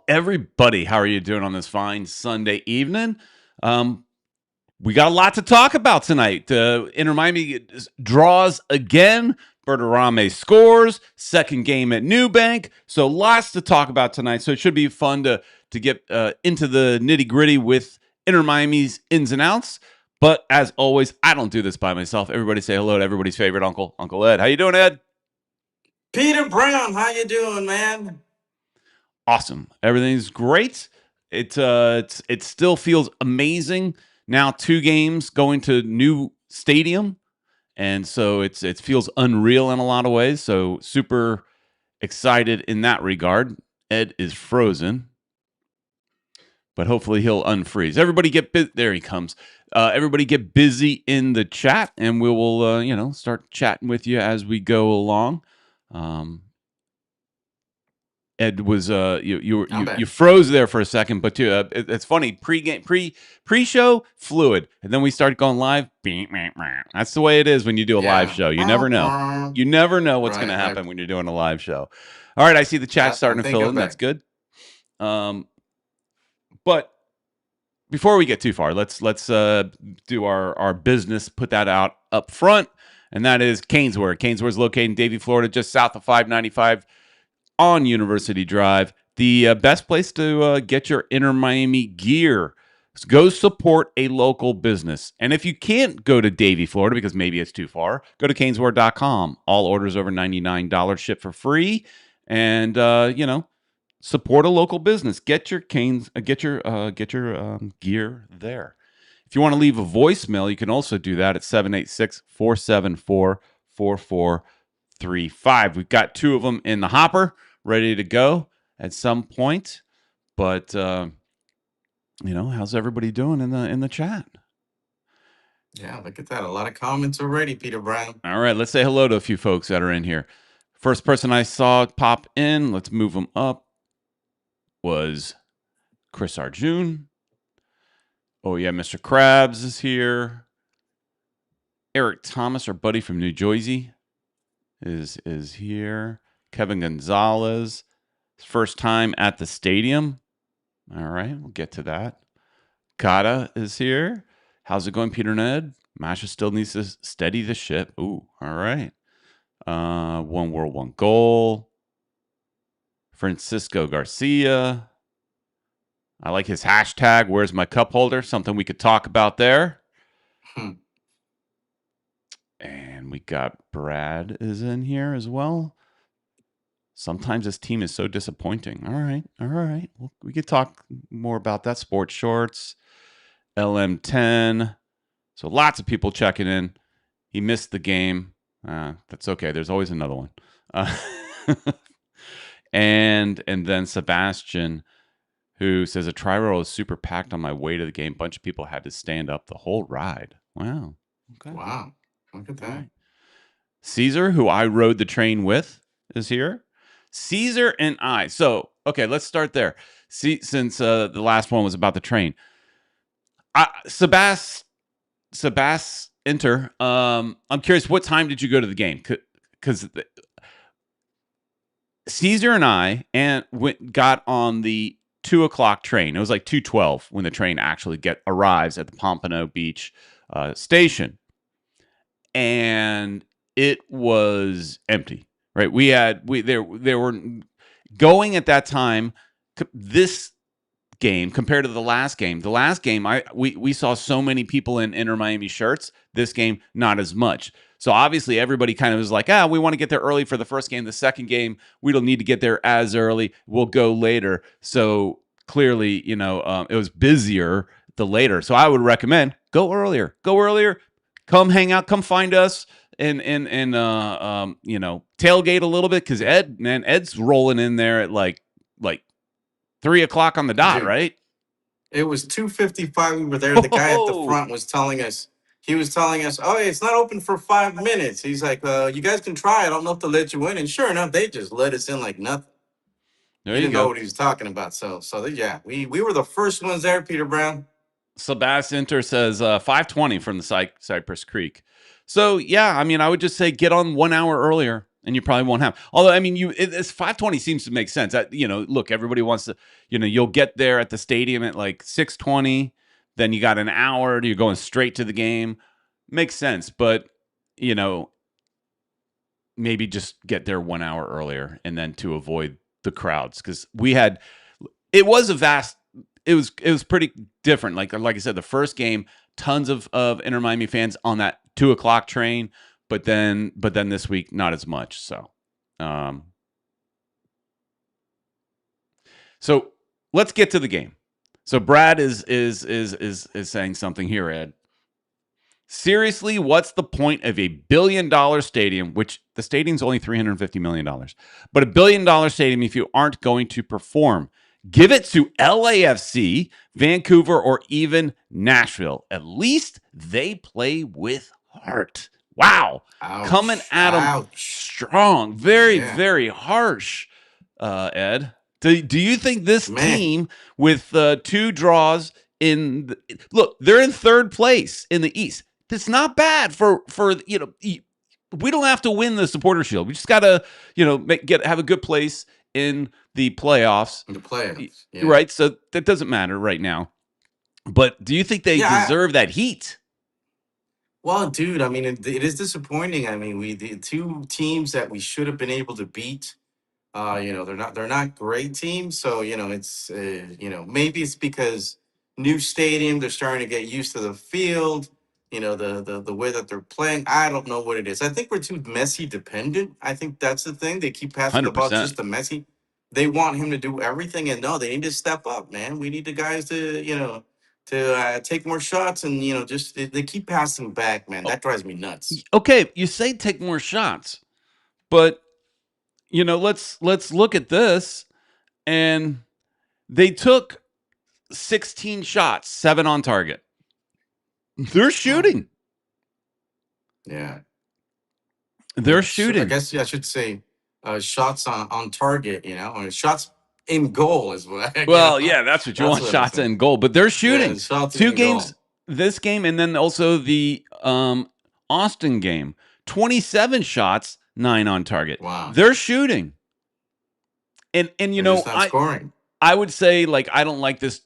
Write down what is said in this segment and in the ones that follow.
everybody. How are you doing on this fine Sunday evening? We got a lot to talk about tonight. Inter Miami draws again. Berterame scores. Second game at Newbank. So lots to talk about tonight. So it should be fun to get into the nitty gritty with Inter Miami's ins and outs. But as always, I don't do this by myself. Everybody say hello to everybody's favorite uncle, Uncle Ed. How you doing, Ed? Peter Brown, how you doing, man? Awesome. Everything's great. It still feels amazing. Now 2 games going to new stadium, and so it feels unreal in a lot of ways. So super excited in that regard. Ed is frozen, but hopefully he'll unfreeze. Everybody there he comes. Everybody get busy in the chat, and we will start chatting with you as we go along. Ed was you froze there for a second, but it's funny. Pre-show fluid, and then we started going live. That's the way it is when you do a live show. You never know. You never know what's going to happen when you're doing a live show. All right, I see the chat starting to fill in. That's good. But before we get too far, let's do our business. Put that out up front, and that is Caneswear. Caneswear is located in Davie, Florida, just south of 595. On University Drive, the best place to get your Inter Miami gear. So go support a local business. And if you can't go to Davie, Florida, because maybe it's too far, go to caneswear.com. All orders over $99 ship for free. And, support a local business. Get your gear there. If you want to leave a voicemail, you can also do that at 786-474-4435. We've got 2 of them in the hopper, ready to go at some point. But how's everybody doing in the chat? Yeah, look at that. A lot of comments already, Peter Brown. All right, let's say hello to a few folks that are in here. First person I saw pop in, let's move them up, was Chris Arjun. Oh yeah, Mr. Krabs is here. Eric Thomas, our buddy from New Jersey, is here. Kevin Gonzalez, first time at the stadium. All right, we'll get to that. Kata is here. How's it going, Peter and Ed? Masha still needs to steady the ship. Ooh, all right. One world, one goal. Francisco Garcia. I like his hashtag, where's my cup holder? Something we could talk about there. And we got Brad is in here as well. Sometimes this team is so disappointing. All right. Well, we could talk more about that. Sports Shorts, LM10. So lots of people checking in. He missed the game. That's okay. There's always another one. And then Sebastian, who says a tri-roll is super packed on my way to the game. Bunch of people had to stand up the whole ride. Wow. Okay. Wow. Look at that. Right. Caesar, who I rode the train with, is here. Caesar and I. So, okay, let's start there. See, since the last one was about the train. Sebas Inter, I'm curious, what time did you go to the game? Because Caesar and I got on the 2:00 train. It was like 2:12 when the train actually arrives at the Pompano Beach station. And it was empty, right? There were going at that time. This game compared to the last game. The last game, we saw so many people in Inter Miami shirts. This game, not as much. So obviously, everybody kind of was like, we want to get there early for the first game. The second game, we don't need to get there as early. We'll go later. So clearly, it was busier the later. So I would recommend go earlier. Come hang out. Come find us and tailgate a little bit, because Ed's rolling in there at like 3:00 on the dot, right? It was 2:55. We were there. The guy at the front was telling us, oh, it's not open for 5 minutes. He's like, you guys can try. I don't know if they'll let you in. And sure enough, they just let us in like nothing. He didn't know what he was talking about. So yeah, we were the first ones there, Peter Brown. Sebastian Inter says 5:20 from the Cypress Creek. So yeah, I mean, I would just say get on 1 hour earlier and you probably won't have. Although, I mean, it's 5:20 seems to make sense. Look, everybody wants to, you'll get there at the stadium at like 6:20. Then you got an hour. You're going straight to the game. Makes sense, but maybe just get there 1 hour earlier, and then to avoid the crowds, because it was pretty different. Like I said, the first game, tons of Inter Miami fans on that 2:00 train. But then this week, not as much. So, so let's get to the game. So Brad is saying something here, Ed. Seriously, what's the point of a $1 billion stadium, which the stadium's only $350 million, but a $1 billion stadium if you aren't going to perform? Give it to LAFC, Vancouver, or even Nashville. At least they play with heart. Wow. Ouch. Coming at them strong. Very, very harsh, Ed. Do you think this team with 2 draws look, they're in 3rd place in the East. It's not bad for we don't have to win the Supporter Shield. We just got to, have a good place in the playoffs. Yeah. Right? So that doesn't matter right now. But do you think they deserve that heat? Well, dude, I mean, it is disappointing. I mean, the 2 teams that we should have been able to beat, they're not great teams. So, it's maybe it's because new stadium, they're starting to get used to the field, the way that they're playing. I don't know what it is. I think we're too Messi dependent. I think that's the thing. They keep passing 100%. the ball just to Messi. They want him to do everything, and no, they need to step up, man. We need the guys to take more shots, and just they keep passing back, man. That drives me nuts. Okay, you say take more shots, but let's look at this, and they took 16 shots, 7 on target. They're shooting. Yeah, they're shooting. I guess I should say shots on target. Or shots in goal is what. That's what you want, shots in goal. But they're shooting. 2 games, this game, and then also the Austin game. 27 shots, 9 on target. Wow. They're shooting. And scoring. I would say, like, I don't like this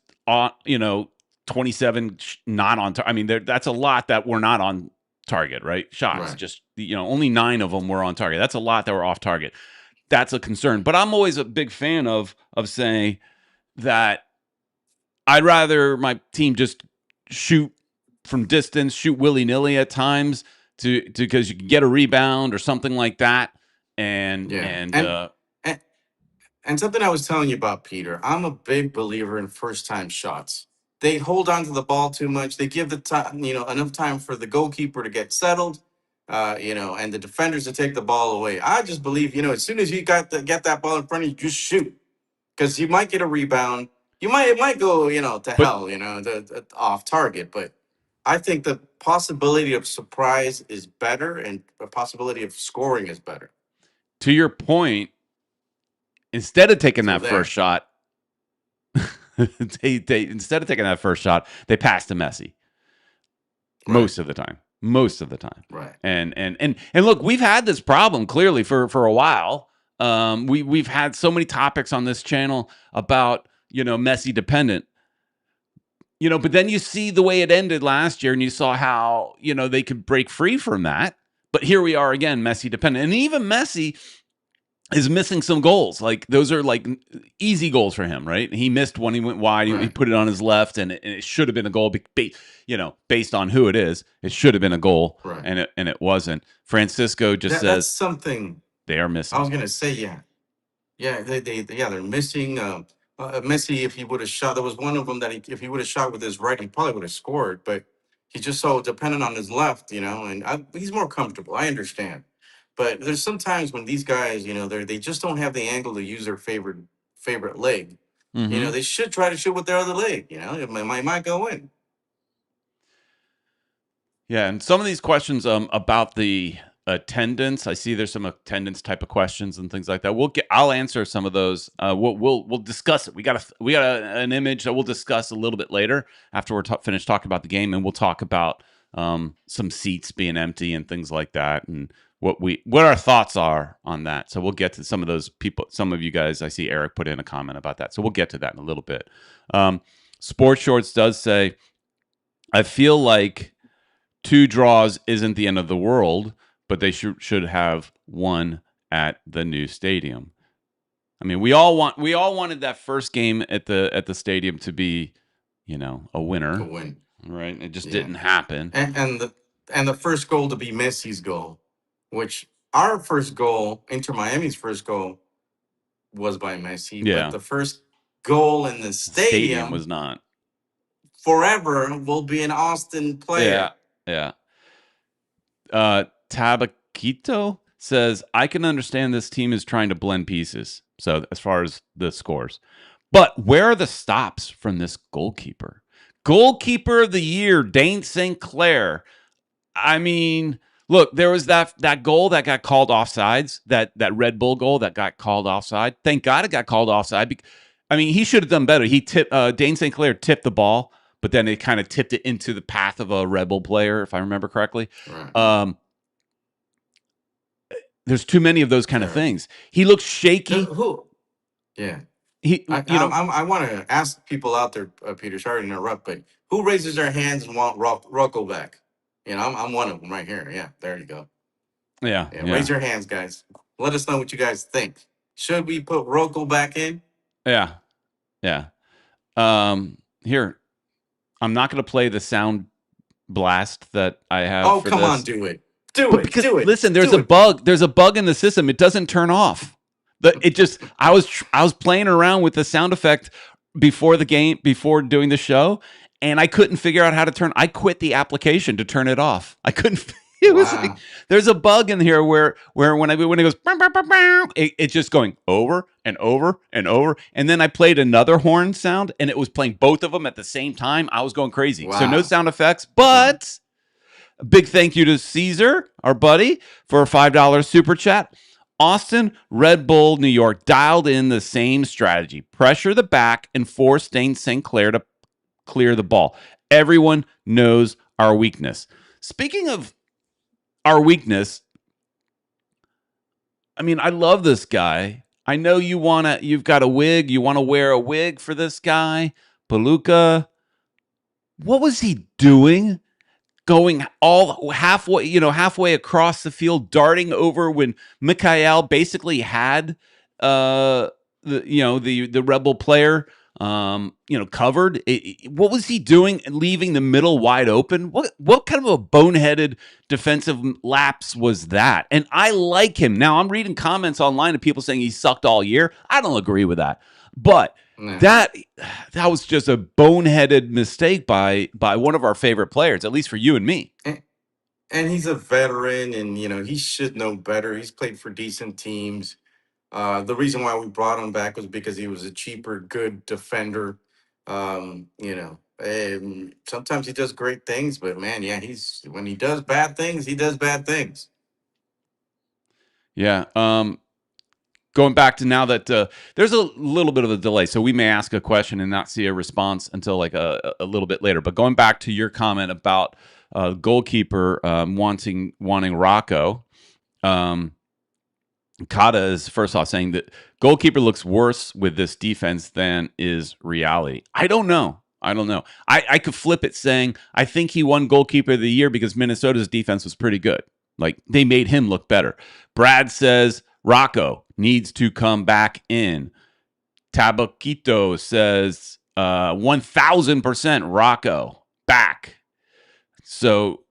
27 not on target. I mean, that's a lot that were not on target, right? Shots. Right. Just only 9 of them were on target. That's a lot that were off target. That's a concern. But I'm always a big fan of saying that I'd rather my team just shoot from distance, shoot willy-nilly at times because you can get a rebound or something like that. And something I was telling you about, Peter, I'm a big believer in first-time shots. They hold on to the ball too much. They give the time, enough time for the goalkeeper to get settled. And the defenders to take the ball away. I just believe, as soon as you get that ball in front of you, just shoot, because you might get a rebound. It might go, to hell, off target. But I think the possibility of surprise is better, and the possibility of scoring is better. To your point, instead of taking that first shot, instead of taking that first shot, they pass to Messi. Right. Most of the time. Right. And look, we've had this problem clearly for a while. We've had so many topics on this channel about, Messi dependent. But then you see the way it ended last year, and you saw how, they could break free from that. But here we are again, Messi dependent. And even Messi is missing some goals. Like, those are like easy goals for him, right? He missed one. He went wide. Right. He put it on his left, and it should have been a goal. Based on who it is, it should have been a goal, right. and it wasn't. Francisco just says that's something they are missing. I was gonna say, they're missing. Messi, if he would have shot, there was one of them that if he would have shot with his right, he probably would have scored. But he's just so dependent on his left, and he's more comfortable. I understand. But there's sometimes when these guys, they just don't have the angle to use their favorite leg. Mm-hmm. They should try to shoot with their other leg. It might go in. Yeah, and some of these questions about the attendance, I see there's some attendance type of questions and things like that. I'll answer some of those. We'll discuss it. We got an image that we'll discuss a little bit later after we're finished talking about the game, and we'll talk about some seats being empty and things like that, and what our thoughts are on that. So we'll get to some of those people. Some of you guys, I see Eric put in a comment about that. So we'll get to that in a little bit. Sports Shorts does say, I feel like 2 draws isn't the end of the world, but they should have one at the new stadium. I mean, we all wanted that first game at the stadium to be, a winner. To win. Right? It just didn't happen. And the first goal to be Messi's goal, which our first goal, Inter Miami's first goal, was by Messi. Yeah. But the first goal in the stadium was not. Forever will be an Austin player. Yeah. Tabaquito says, I can understand this team is trying to blend pieces. So as far as the scores. But where are the stops from this goalkeeper? Goalkeeper of the year, Dane St. Clair. I mean, look, there was that goal that got called offsides, that Red Bull goal that got called offside. Thank God it got called offside. I mean, he should have done better. Dane St. Clair tipped the ball, but then it kind of tipped it into the path of a Red Bull player, if I remember correctly. Right. There's too many of those kind of things. He looks shaky. Who? Yeah. I want to ask people out there, Peter, sorry to interrupt, but who raises their hands and want Rocco back? I'm one of them right here. Yeah, there you go. Yeah. Raise your hands, guys. Let us know what you guys think. Should we put Rocco back in? Yeah. Here, I'm not going to play the sound blast that I have. Oh, come on, do it. Do it. Listen, there's a bug. There's a bug in the system. It doesn't turn off. I was playing around with the sound effect before the game, before doing the show, and I couldn't figure out how to I quit the application to turn it off. I couldn't. It was like, there's a bug in here where when it goes, it's just going over and over and over. And then I played another horn sound, and it was playing both of them at the same time. I was going crazy. Wow. So no sound effects, but a big thank you to Caesar, our buddy, for a $5 super chat. Austin, Red Bull, New York dialed in the same strategy. Pressure the back and force Dane St. Clair to clear the ball. Everyone knows our weakness. Speaking of our weakness, I mean, I love this guy. I know you've got a wig. You want to wear a wig for this guy, Palooka. What was he doing? Going all halfway across the field, darting over when Mikhail basically had the Rebel player covered. What was he doing, leaving the middle wide open? What kind of a boneheaded defensive lapse was that? And I like him. Now I'm reading comments online of people saying he sucked all year. I don't agree with that, but that was just a boneheaded mistake by one of our favorite players, at least for you and me. And he's a veteran, and he should know better. He's played for decent teams. The reason why we brought him back was because he was a cheaper, good defender. And sometimes he does great things, but man, when he does bad things, he does bad things. Yeah. Going back to now that there's a little bit of a delay, so we may ask a question and not see a response until like a little bit later. But going back to your comment about goalkeeper wanting Rocco, Kata is first off saying that goalkeeper looks worse with this defense than is reality. I don't know. I could flip it saying I think he won goalkeeper of the year because Minnesota's defense was pretty good. Like they made him look better. Brad says Rocco needs to come back in. Tabaquito says 1,000% Rocco back. So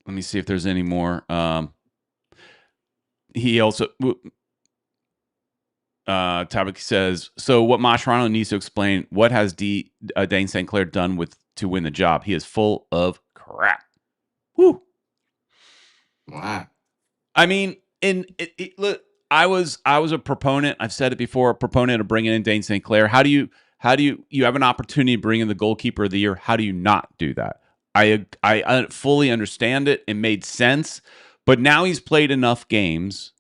let me see if there's any more. He also Tabak says, so what Mascherano needs to explain, what has Dane St. Clair done to win the job? He is full of crap. Whew. Wow. I mean, look, I was a proponent. I've said it before, a proponent of bringing in Dane St. Clair. How do you have an opportunity to bring in the goalkeeper of the year? How do you not do that? I fully understand it. It made sense, but now he's played enough games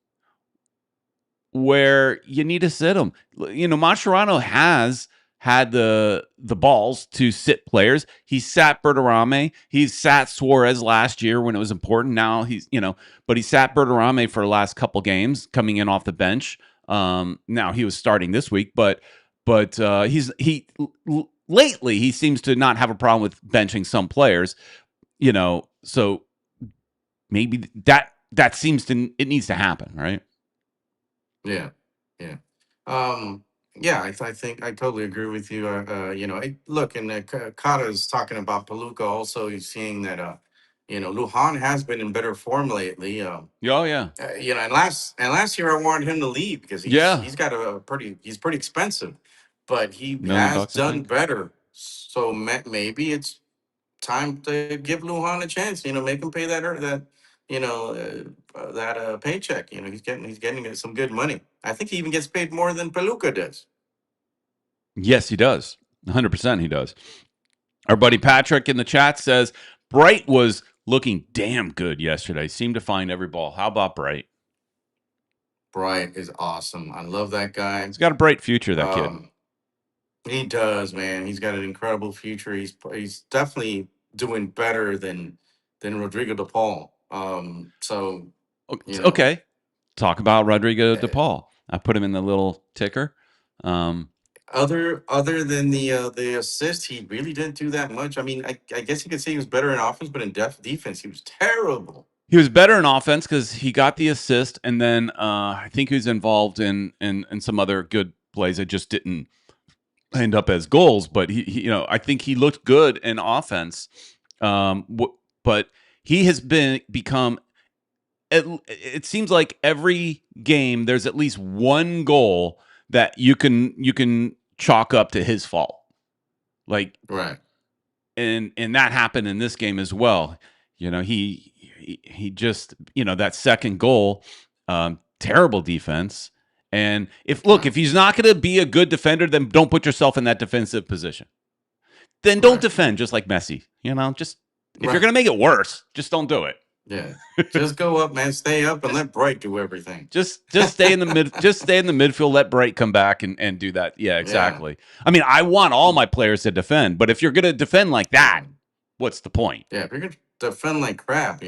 where you need to sit him. Mascherano has had the balls to sit players. He sat Berterame. He sat Suarez last year when it was important. Now he's, but he sat Berterame for the last couple games coming in off the bench. Now he was starting this week, but lately he seems to not have a problem with benching some players, so maybe that seems to, it needs to happen, right? Yeah, yeah, um, yeah. I think I totally agree with you. Look, and Kata is talking about Paluca. Also, he's seeing that Lujan has been in better form lately. Oh yeah. And last year I wanted him to leave because he's Yeah. he's got he's pretty expensive, but he $1 million, has I done think. better. So maybe it's time to give Lujan a chance. Make him pay that paycheck. He's getting some good money. I think he even gets paid more than Peluca does. Yes, he does. 100% he does. Our buddy Patrick in the chat says Bright was looking damn good yesterday. Seemed to find every ball. How about Bright? Bright is awesome. I love that guy. He's got a bright future, that kid. He does, man. He's got an incredible future. He's definitely doing better than Rodrigo De Paul. So Okay. Talk about Rodrigo De uh, Paul. I put him in the little ticker. other than the assist, he really didn't do that much. I mean, I guess you could say he was better in offense, but in defense, he was terrible. He was better in offense because he got the assist, and then I think he was involved in some other good plays that just didn't end up as goals. But I think he looked good in offense. But he has become. It seems like every game there's at least one goal that you can chalk up to his fault. Like, Right. and that happened in this game as well. He just, that second goal, terrible defense. And if he's not going to be a good defender, then don't put yourself in that defensive position. Then don't defend, just like Messi. Just if you're going to make it worse, just don't do it. Yeah, just go up, man. Stay up and let Bright do everything. Just stay in the mid. Just stay in the midfield. Let Bright come back and do that. Yeah, exactly. Yeah. I mean, I want all my players to defend, but if you're going to defend like that, what's the point? Yeah, if you're going to defend like crap,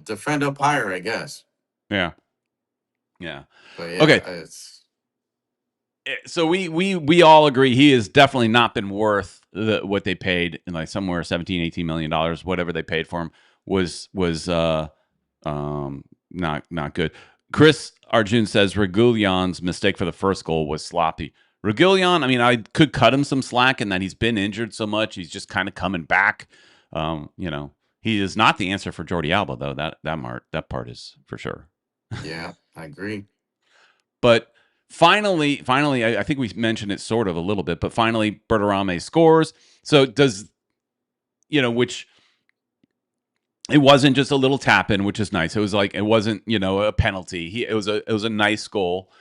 defend up higher, I guess. Yeah. Yeah. But yeah, okay. So we all agree he has definitely not been worth what they paid, in like somewhere $17-18 million, whatever they paid for him was not good. Chris Arjun says Reguilon's mistake for the first goal was sloppy. Reguilon, I mean, I could cut him some slack in that he's been injured so much. He's just kind of coming back. He is not the answer for Jordi Alba, though. That part is for sure. Yeah, I agree. But finally, I think we mentioned it sort of a little bit, but finally Berterame scores. So does, which it wasn't just a little tap in, which is nice. It was like, it wasn't, a penalty. It was a nice goal.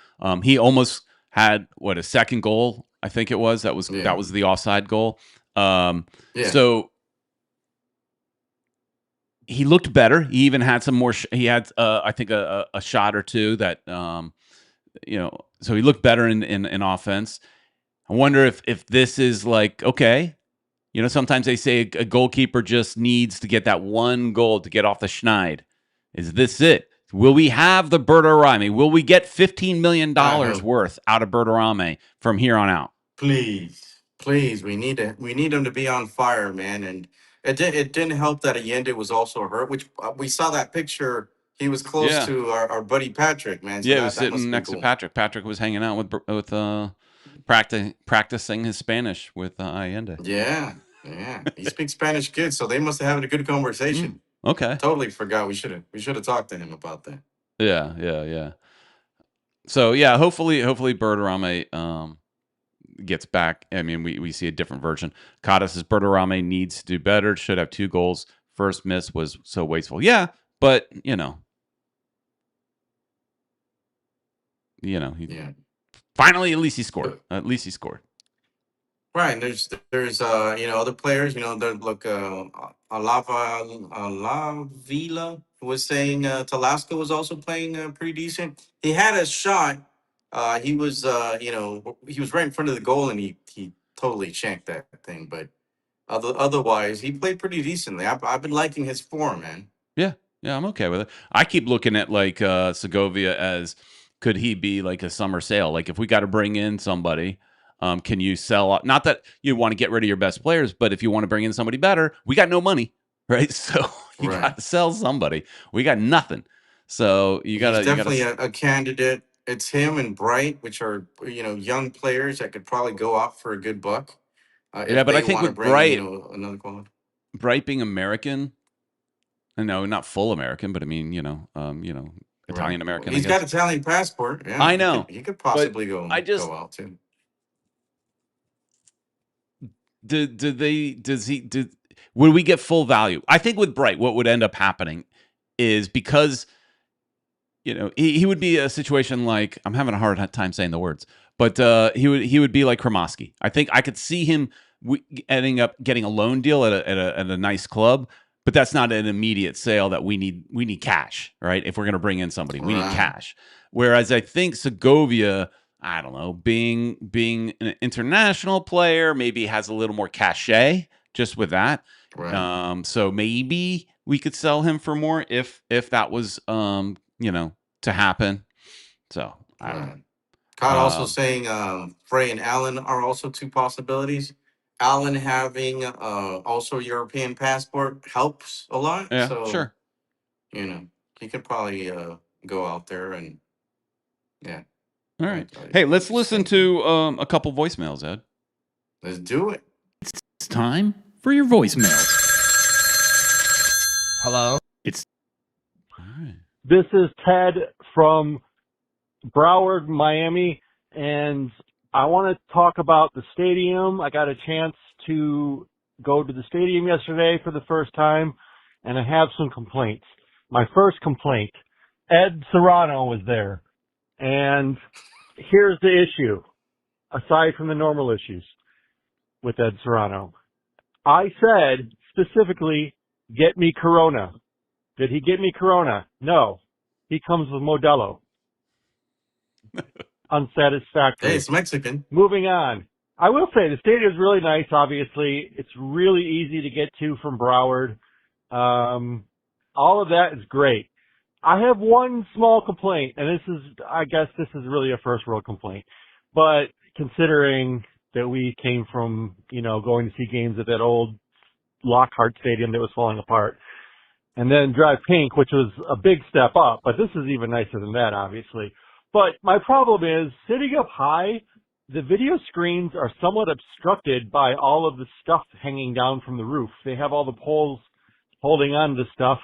He almost had a second goal, I think it was. That was the offside goal. So he looked better. He even had some more. He had, I think, a shot or two that, so he looked better in offense. I wonder if this is like, okay, sometimes they say a goalkeeper just needs to get that one goal to get off the schneid. Is this it? Will we have the Berterame? Will we get $15 million worth out of Berterame from here on out? Please, we need him to be on fire, man. And it didn't help that Allende was also hurt, which we saw that picture. He was close to our buddy Patrick, man. So he was sitting next to Patrick. Patrick was hanging out with practicing his Spanish with Allende. Yeah. He speaks Spanish good, so they must have had a good conversation. Okay. Totally forgot. We should have talked to him about that. Yeah. So yeah, hopefully Berterame gets back. I mean, we see a different version. Kata says Berterame needs to do better. Should have 2 goals. First miss was so wasteful. Yeah, but finally, at least he scored. Right. There's other players. Look, Alavila was saying Talasco was also playing pretty decent. He had a shot. He was right in front of the goal, and he totally shanked that thing. But otherwise, he played pretty decently. I've been liking his form, man. Yeah, yeah, I'm okay with it. I keep looking at like Segovia as could he be like a summer sale? Like if we got to bring in somebody, can you sell? Not that you want to get rid of your best players, but if you want to bring in somebody better, we got no money, right? So you got Right. to sell somebody. We got nothing. So He's you gotta. definitely a candidate. It's him and Bright, which are young players that could probably go out for a good buck Yeah, if but I they think want to with bring in another quality. Bright being American, no, not full American, but I mean, Right. Italian American, I He's got guess. Italian passport. Yeah, I he could know, he could but possibly I just go out too. would we get full value? I think with Bright, what would end up happening is because he would be a situation like I'm having a hard time saying the words, but he would be like Kremoski. I think I could see him ending up getting a loan deal at a nice club, but that's not an immediate sale that we need. We need cash, right? If we're going to bring in somebody, we need Right. cash. Whereas I think Segovia, I don't know, being an international player, maybe has a little more cachet just with that. Right. So maybe we could sell him for more if that was to happen. So I don't Right. know. Cod also Um, saying Frey and Allen are also two possibilities. Allen having also European passport helps a lot. yeah, So, sure. he could probably go out there and yeah, All I, right. I Hey, let's just listen think to a couple voicemails, Ed. let's do it. It's time for your voicemail. Hello. All right. This is Ted from Broward, Miami, and I want to talk about the stadium. I got a chance to go to the stadium yesterday for the first time, and I have some complaints. My first complaint, Ed Serrano was there, and here's the issue, aside from the normal issues with Ed Serrano. I said specifically, get me Corona. Did he get me Corona? No. He comes with Modelo. Hey, Unsatisfactory. it's Mexican. Moving on. I will say the stadium is really nice, obviously. It's really easy to get to from Broward. All of that is great. I have one small complaint, and I guess this is really a first world complaint. But considering that we came from, going to see games at that old Lockhart Stadium that was falling apart, and then drive pink, which was a big step up, but this is even nicer than that, obviously. But my problem is, sitting up high, the video screens are somewhat obstructed by all of the stuff hanging down from the roof. They have all the poles holding on to stuff.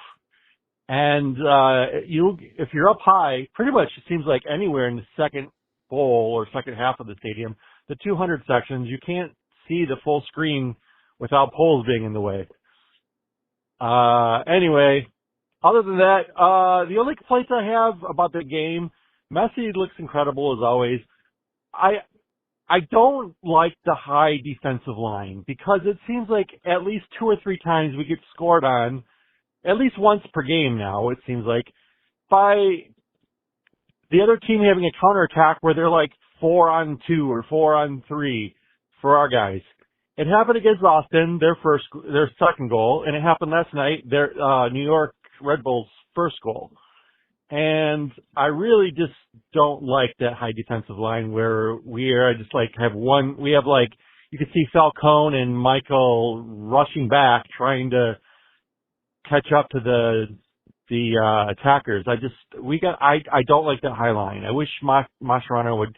And if you're up high, pretty much it seems like anywhere in the second bowl or second half of the stadium, the 200 sections, you can't see the full screen without poles being in the way. Anyway, other than that, the only complaints I have about the game, Messi looks incredible as always. I don't like the high defensive line because it seems like at least 2 or 3 times we get scored on, at least once per game now, it seems like, by the other team having a counterattack where they're like 4-on-2 or 4-on-3 for our guys. It happened against Austin, their second goal, and it happened last night, their New York Red Bulls' first goal. And I really just don't like that high defensive line where we just like you can see Falcone and Michael rushing back trying to catch up to the attackers. I don't like that high line. I wish Mascherano would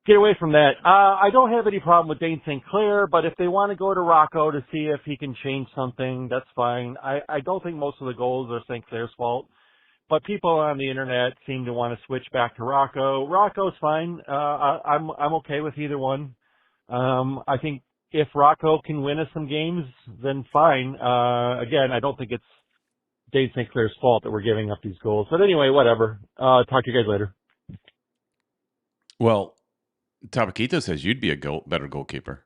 get away from that. I don't have any problem with Dane St. Clair, but if they want to go to Rocco to see if he can change something, that's fine. I don't think most of the goals are St. Clair's fault, but people on the internet seem to want to switch back to Rocco. Rocco's fine. I'm okay with either one. I think if Rocco can win us some games, then fine. Again, I don't think it's Dave St. Clair's fault that we're giving up these goals. But anyway, whatever. Talk to you guys later. Well, Tabaquito says you'd be a better goalkeeper.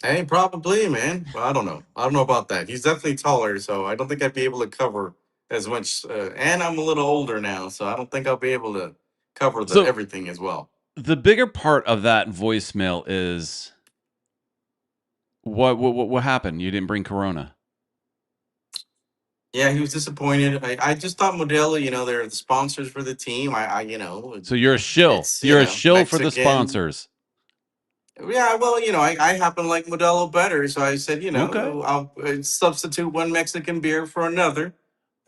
Hey, probably, man. Well, I don't know. I don't know about that. He's definitely taller, so I don't think I'd be able to cover as much. And I'm a little older now, so I don't think I'll be able to cover So everything as well. the bigger part of that voicemail is What happened? You didn't bring Corona. Yeah, he was disappointed. I just thought Modelo, they're the sponsors for the team. So you're a shill. it's You're a shill for the Mexican. sponsors. Yeah, well, I happen to like Modelo better, so I said, Okay. I'll substitute one Mexican beer for another,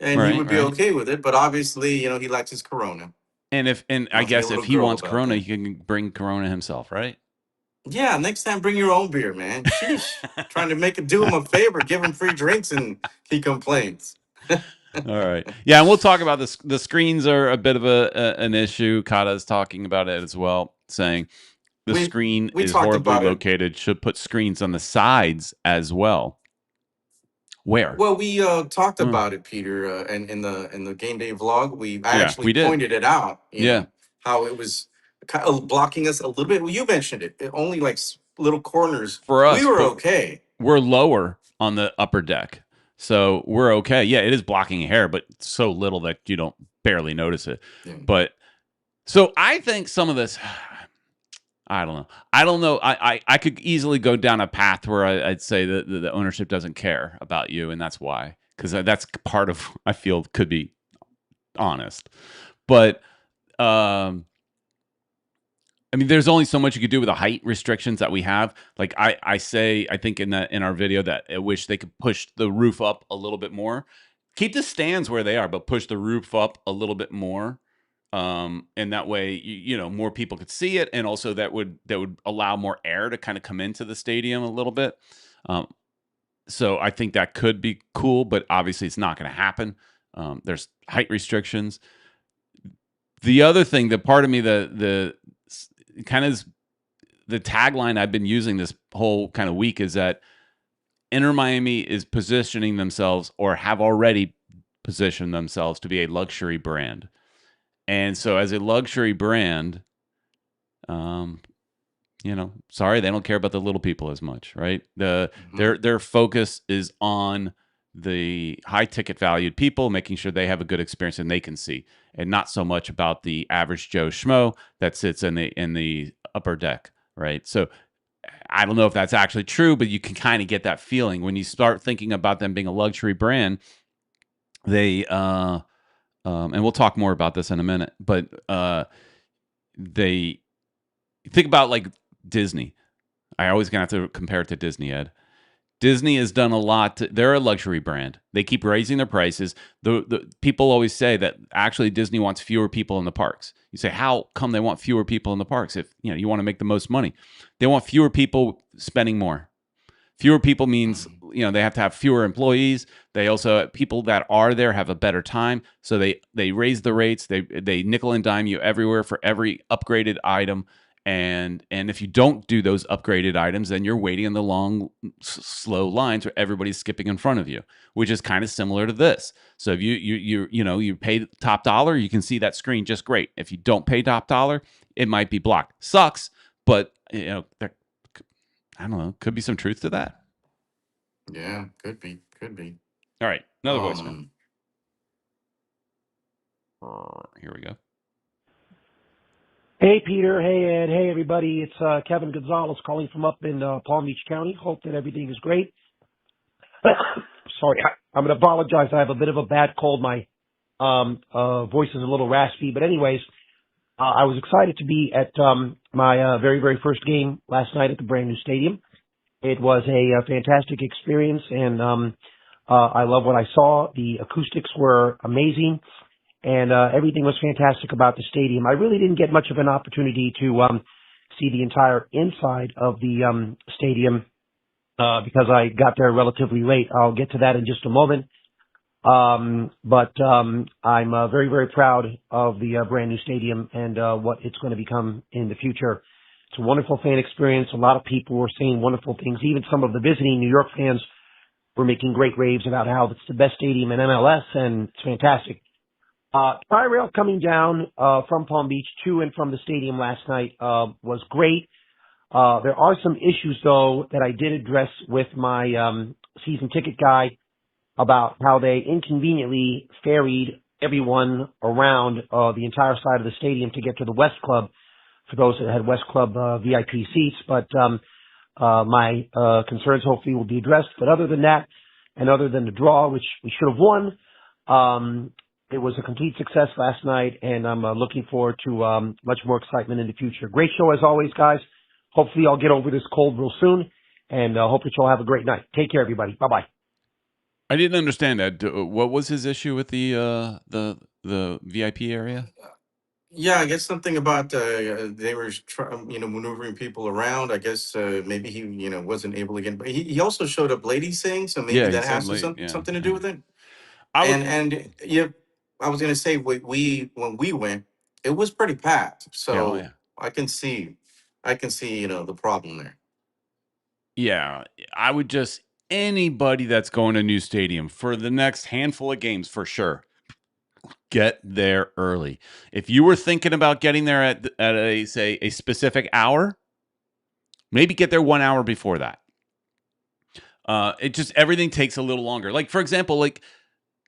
and he Right, would be right. okay with it. But obviously, he likes his Corona. And I Wants to be a guess if little he girl wants about Corona, that. he can bring Corona himself, right? Yeah, next time bring your own beer, man. Sheesh, trying to do him a favor, give him free drinks, and he complains. All right. Yeah, and we'll talk about this. The screens are a bit of an issue. Kata is talking about it as well, saying the We screen we is talked horribly about it. located. Should put screens on the sides as well. Where? Well, we talked Uh, about it, Peter, and in the game day vlog, I yeah, actually we did. pointed it out. Yeah. How it was kind of blocking us a little bit. Well, you mentioned it. Only like little corners. For We us, were but okay. we're lower on the upper deck. So we're okay. Yeah, it is blocking hair, but so little that you don't barely notice it. Yeah. But so I think some of this, I don't know. I don't know. I could easily go down a path where I'd say that the ownership doesn't care about you, and that's why. Because that's part of, I feel, could be honest. But I mean, there's only so much you could do with the height restrictions that we have. Like I think in our video that I wish they could push the roof up a little bit more. Keep the stands where they are, but push the roof up a little bit more. And that way, more people could see it, and also that would allow more air to kind of come into the stadium a little bit. So I think that could be cool, but obviously it's not going to happen. There's height restrictions. The other thing, the part of me, the kind of the tagline I've been using this whole kind of week is that Inter Miami is positioning themselves, or have already positioned themselves, to be a luxury brand. And so as a luxury brand, sorry, they don't care about the little people as much, right? Their focus is on the high ticket valued people, making sure they have a good experience and they can see, and not so much about the average Joe Schmo that sits in the upper deck, right? So I don't know if that's actually true, but you can kind of get that feeling when you start thinking about them being a luxury brand. They and we'll talk more about this in a minute, but they think about like Disney. I always gonna have to compare it to Disney, Ed. Disney has done a lot. They're a luxury brand. They keep raising their prices. The people always say that actually Disney wants fewer people in the parks. You say, how come they want fewer people in the parks? If you want to make the most money, they want fewer people spending more. Fewer people means they have to have fewer employees. They also, people that are there have a better time, so they raise the rates. They nickel and dime you everywhere for every upgraded item. And if you don't do those upgraded items, then you're waiting in the long, slow lines where everybody's skipping in front of you, which is kind of similar to this. So if you pay top dollar, you can see that screen just great. If you don't pay top dollar, it might be blocked. Sucks, but I don't know. Could be some truth to that. Yeah, could be. All right, another voicemail. Here we go. Hey, Peter. Hey, Ed. Hey, everybody. It's Kevin Gonzalez calling from up in Palm Beach County. Hope that everything is great. Sorry, I'm going to apologize. I have a bit of a bad cold. My voice is a little raspy. But anyways, I was excited to be at my very, very first game last night at the brand new stadium. It was a fantastic experience, and I love what I saw. The acoustics were amazing. And everything was fantastic about the stadium. I really didn't get much of an opportunity to see the entire inside of the stadium because I got there relatively late. I'll get to that in just a moment. But I'm very, very proud of the brand new stadium and what it's going to become in the future. It's a wonderful fan experience. A lot of people were saying wonderful things. Even some of the visiting New York fans were making great raves about how it's the best stadium in MLS, and it's fantastic. Tri-rail coming down from Palm Beach to and from the stadium last night was great. There are some issues, though, that I did address with my season ticket guy about how they inconveniently ferried everyone around the entire side of the stadium to get to the West Club for those that had West Club VIP seats. But my concerns hopefully will be addressed. But other than that, and other than the draw, which we should have won, it was a complete success last night, and I'm looking forward to much more excitement in the future. Great show as always, guys. Hopefully I'll get over this cold real soon, and hope that you'll have a great night. Take care, everybody. Bye-bye. I didn't understand that. What was his issue with the VIP area? Yeah, I guess something about they were maneuvering people around. I guess maybe he wasn't able to get. But he also showed up late. He's saying so. Maybe Yeah, he that said has late. something to do with it. I would. And yeah, I was gonna say when we went, it was pretty packed. Yeah, oh, So yeah. I can see the problem there. Yeah, I would just anybody that's going to a new stadium for the next handful of games for sure. Get there early. If you were thinking about getting there at a specific hour, maybe get there 1 hour before that. It just everything takes a little longer. Like for example, like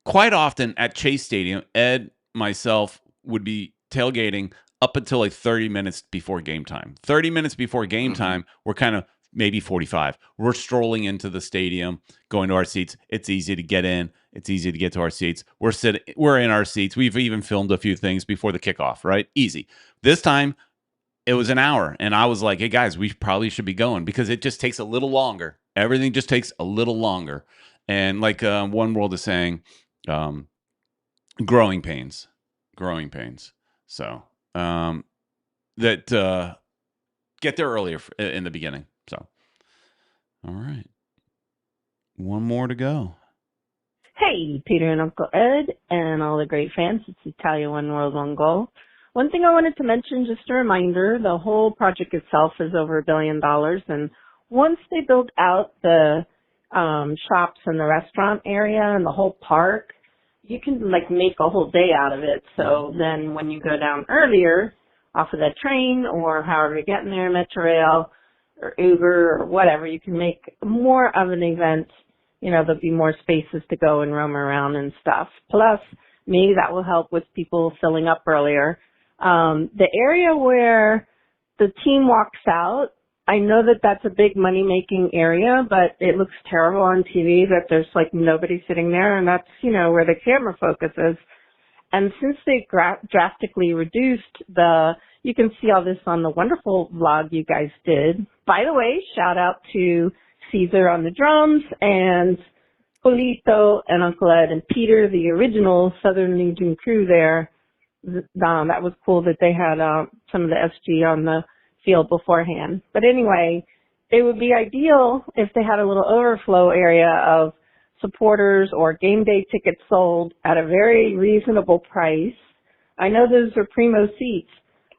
quite often at Chase Stadium, Ed, myself would be tailgating up until like 30 minutes before game time. 30 minutes before game time, we're kind of maybe 45. We're strolling into the stadium, going to our seats. It's easy to get in. It's easy to get to our seats. We're in our seats. We've even filmed a few things before the kickoff, right? Easy. This time it was an hour, and I was like, hey guys, we probably should be going because it just takes a little longer. Everything just takes a little longer. And like One World is saying, growing pains. So that get there earlier in the beginning. So, all right. One more to go. Hey, Peter and Uncle Ed and all the great fans. It's Italia One World, One Goal. One thing I wanted to mention, just a reminder, the whole project itself is over $1 billion. And once they build out the shops and the restaurant area and the whole park, you can like make a whole day out of it. So then when you go down earlier off of that train or however you're getting there, Metrorail or Uber or whatever, you can make more of an event. You know, there'll be more spaces to go and roam around and stuff. Plus, maybe that will help with people filling up earlier. The area where the team walks out, I know that that's a big money-making area, but it looks terrible on TV that there's like nobody sitting there, and that's, you know, where the camera focus is. And since they drastically reduced you can see all this on the wonderful vlog you guys did. By the way, shout out to Caesar on the drums and Polito and Uncle Ed and Peter, the original Southern Legion crew there. That was cool that they had some of the SG on the field beforehand. But anyway, it would be ideal if they had a little overflow area of supporters or game day tickets sold at a very reasonable price. I know those are primo seats,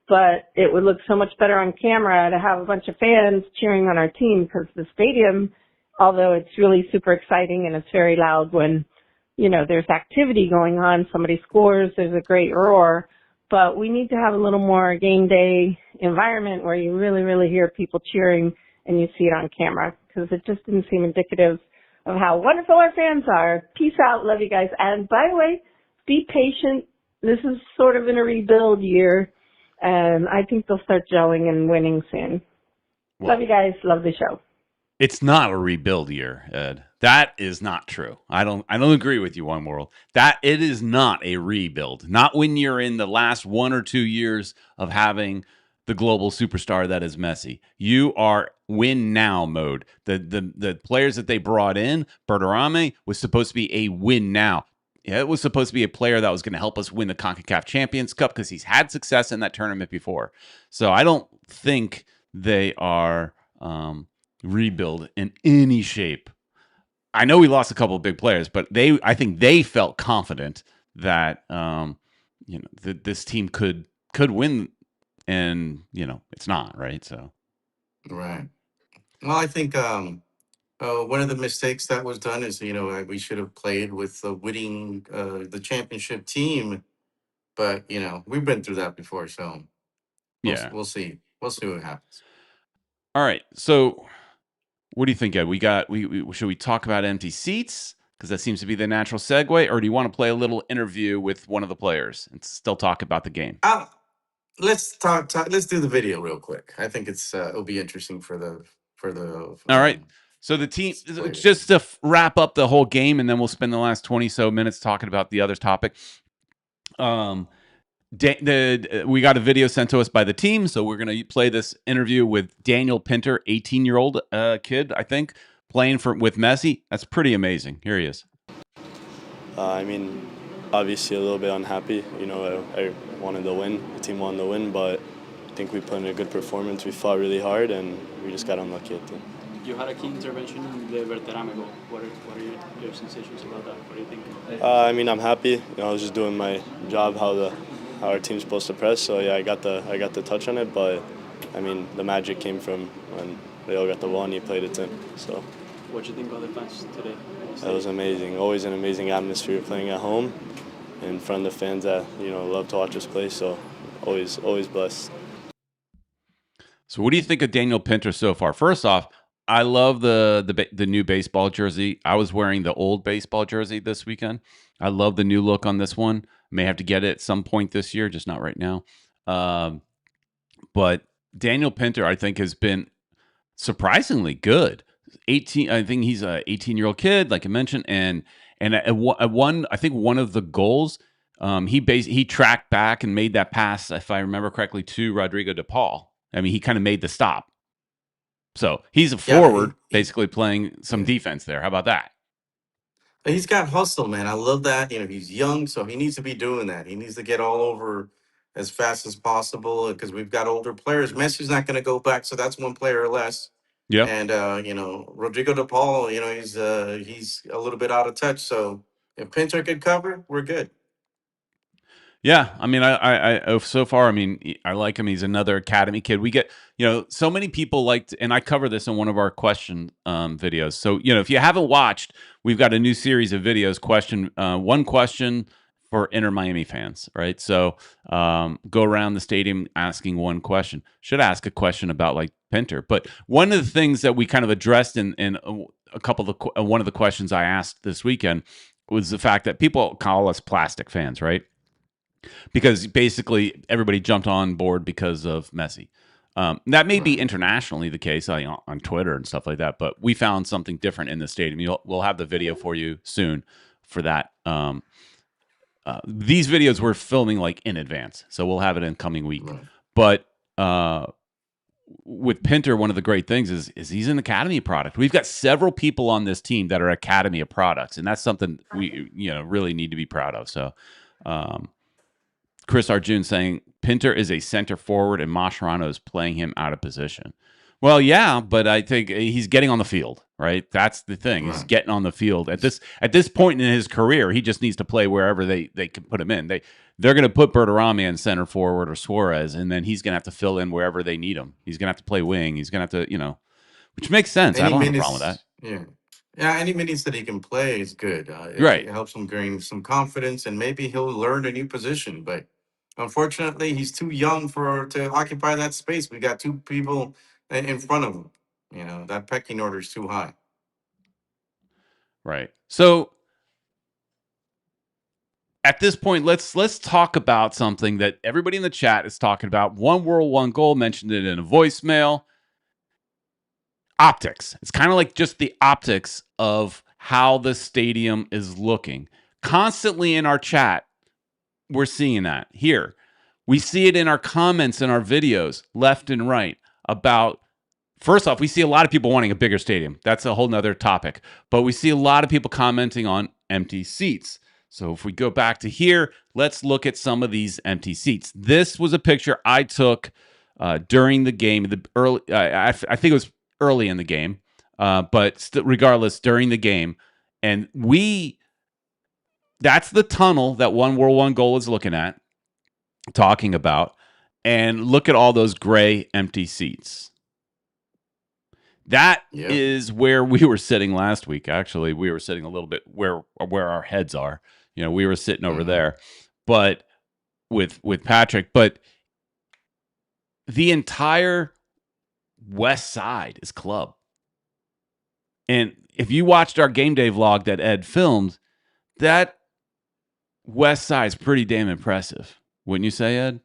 but it would look so much better on camera to have a bunch of fans cheering on our team because the stadium, although it's really super exciting and it's very loud when, you know, there's activity going on, somebody scores, there's a great roar, but we need to have a little more game day environment where you really, really hear people cheering and you see it on camera because it just didn't seem indicative of how wonderful our fans are. Peace out. Love you guys. And by the way, be patient. This is sort of in a rebuild year. And I think they'll start gelling and winning soon. Well, love you guys. Love the show. It's not a rebuild year, Ed. That is not true. I don't agree with you, One World. That it is not a rebuild. Not when you're in the last 1 or 2 years of having the global superstar that is Messi. You are win now mode. The players that they brought in, Berterame was supposed to be a win now. Yeah, it was supposed to be a player that was going to help us win the CONCACAF Champions Cup because he's had success in that tournament before. So I don't think they are rebuild in any shape. I know we lost a couple of big players, but I think they felt confident that that this team could win, and it's not right. So right. Well, I think one of the mistakes that was done is, we should have played with winning the championship team, but we've been through that before, so we'll see. We'll see what happens. All right. So, what do you think, Ed? Should we talk about empty seats because that seems to be the natural segue, or do you want to play a little interview with one of the players and still talk about the game? Let's talk. Let's do the video real quick. I think it'll be interesting for for the All right. So the team, players. just to wrap up the whole game, and then we'll spend the last 20 so minutes talking about the other topic. We got a video sent to us by the team, so we're going to play this interview with Daniel Pinter, 18-year-old kid, I think, playing with Messi. That's pretty amazing. Here he is. I mean, obviously a little bit unhappy. You know, I wanted to win. The team wanted to win, but I think we put in a good performance. We fought really hard, and we just got unlucky at the end. You had a key intervention in the Berterame goal. What are your sensations about that? What do you think? I mean, I'm happy. You know, I was just doing my job, how our team's supposed to press. So yeah, I got the touch on it, but I mean, the magic came from when Leo got the ball and he played it in. So. What do you think of the fans today? That was amazing. Always an amazing atmosphere playing at home in front of the fans that, you know, love to watch us play. So always blessed. So what do you think of Daniel Pinter so far? First off, I love the new baseball jersey. I was wearing the old baseball jersey this weekend. I love the new look on this one. May have to get it at some point this year, just not right now. But Daniel Pinter, I think, has been surprisingly good. 18. I think he's a 18-year-old kid, like I mentioned, and at one, I think one of the goals, he tracked back and made that pass, if I remember correctly, to Rodrigo de Paul. I mean, he kind of made the stop. So he's a forward, basically playing some defense there. How about that? He's got hustle, man. I love that. You know, he's young, so he needs to be doing that. He needs to get all over as fast as possible because we've got older players. Messi's not going to go back, so that's one player less. Yeah. And you know, Rodrigo de Paul, you know, he's a little bit out of touch. So if Pinter could cover, we're good. Yeah, I mean, I so far, I mean, I like him. He's another academy kid. We get, you know, so many people like, and I cover this in one of our question videos. So, you know, if you haven't watched, we've got a new series of videos. One question for Inter Miami fans, right? So, go around the stadium asking one question. Should ask a question about like Pinter, but one of the things that we kind of addressed in a couple of one of the questions I asked this weekend was the fact that people call us plastic fans, right? Because basically everybody jumped on board because of Messi. That may be internationally the case on Twitter and stuff like that, but we found something different in the stadium. We'll have the video for you soon for that. These videos we're filming like in advance, so we'll have it in coming week. But with Pinter, one of the great things is he's an academy product. We've got several people on this team that are academy of products, and that's something we really need to be proud of. So. Chris Arjun saying Pinter is a center forward and Mascherano is playing him out of position. Well, yeah, but I think he's getting on the field, right? That's the thing. He's getting on the field at this point in his career. He just needs to play wherever they can put him in. They're going to put Berterame in center forward or Suarez, and then he's going to have to fill in wherever they need him. He's going to have to play wing. He's going to have to, which makes sense. I don't have a problem with that. Yeah, any minutes that he can play is good. Right. It helps him gain some confidence, and maybe he'll learn a new position. But unfortunately, he's too young to occupy that space. We got two people in front of him. You know, that pecking order is too high. Right. So at this point, let's talk about something that everybody in the chat is talking about. One World, One Goal mentioned it in a voicemail. Optics. It's kind of like just the optics of how the stadium is looking. Constantly in our chat, we're seeing that here. We see it in our comments in our videos, left and right, about, first off, we see a lot of people wanting a bigger stadium. That's a whole nother topic. But we see a lot of people commenting on empty seats. So if we go back to here, let's look at some of these empty seats. This was a picture I took during the game. I think it was early in the game, but regardless, during the game. And that's the tunnel that One World, One Goal is looking at, talking about. And look at all those gray empty seats. That is where we were sitting last week. Actually, we were sitting a little bit where our heads are. We were sitting over there, but with Patrick. But the entire west side is club. And if you watched our game day vlog that Ed filmed, that west side is pretty damn impressive. Wouldn't you say, Ed?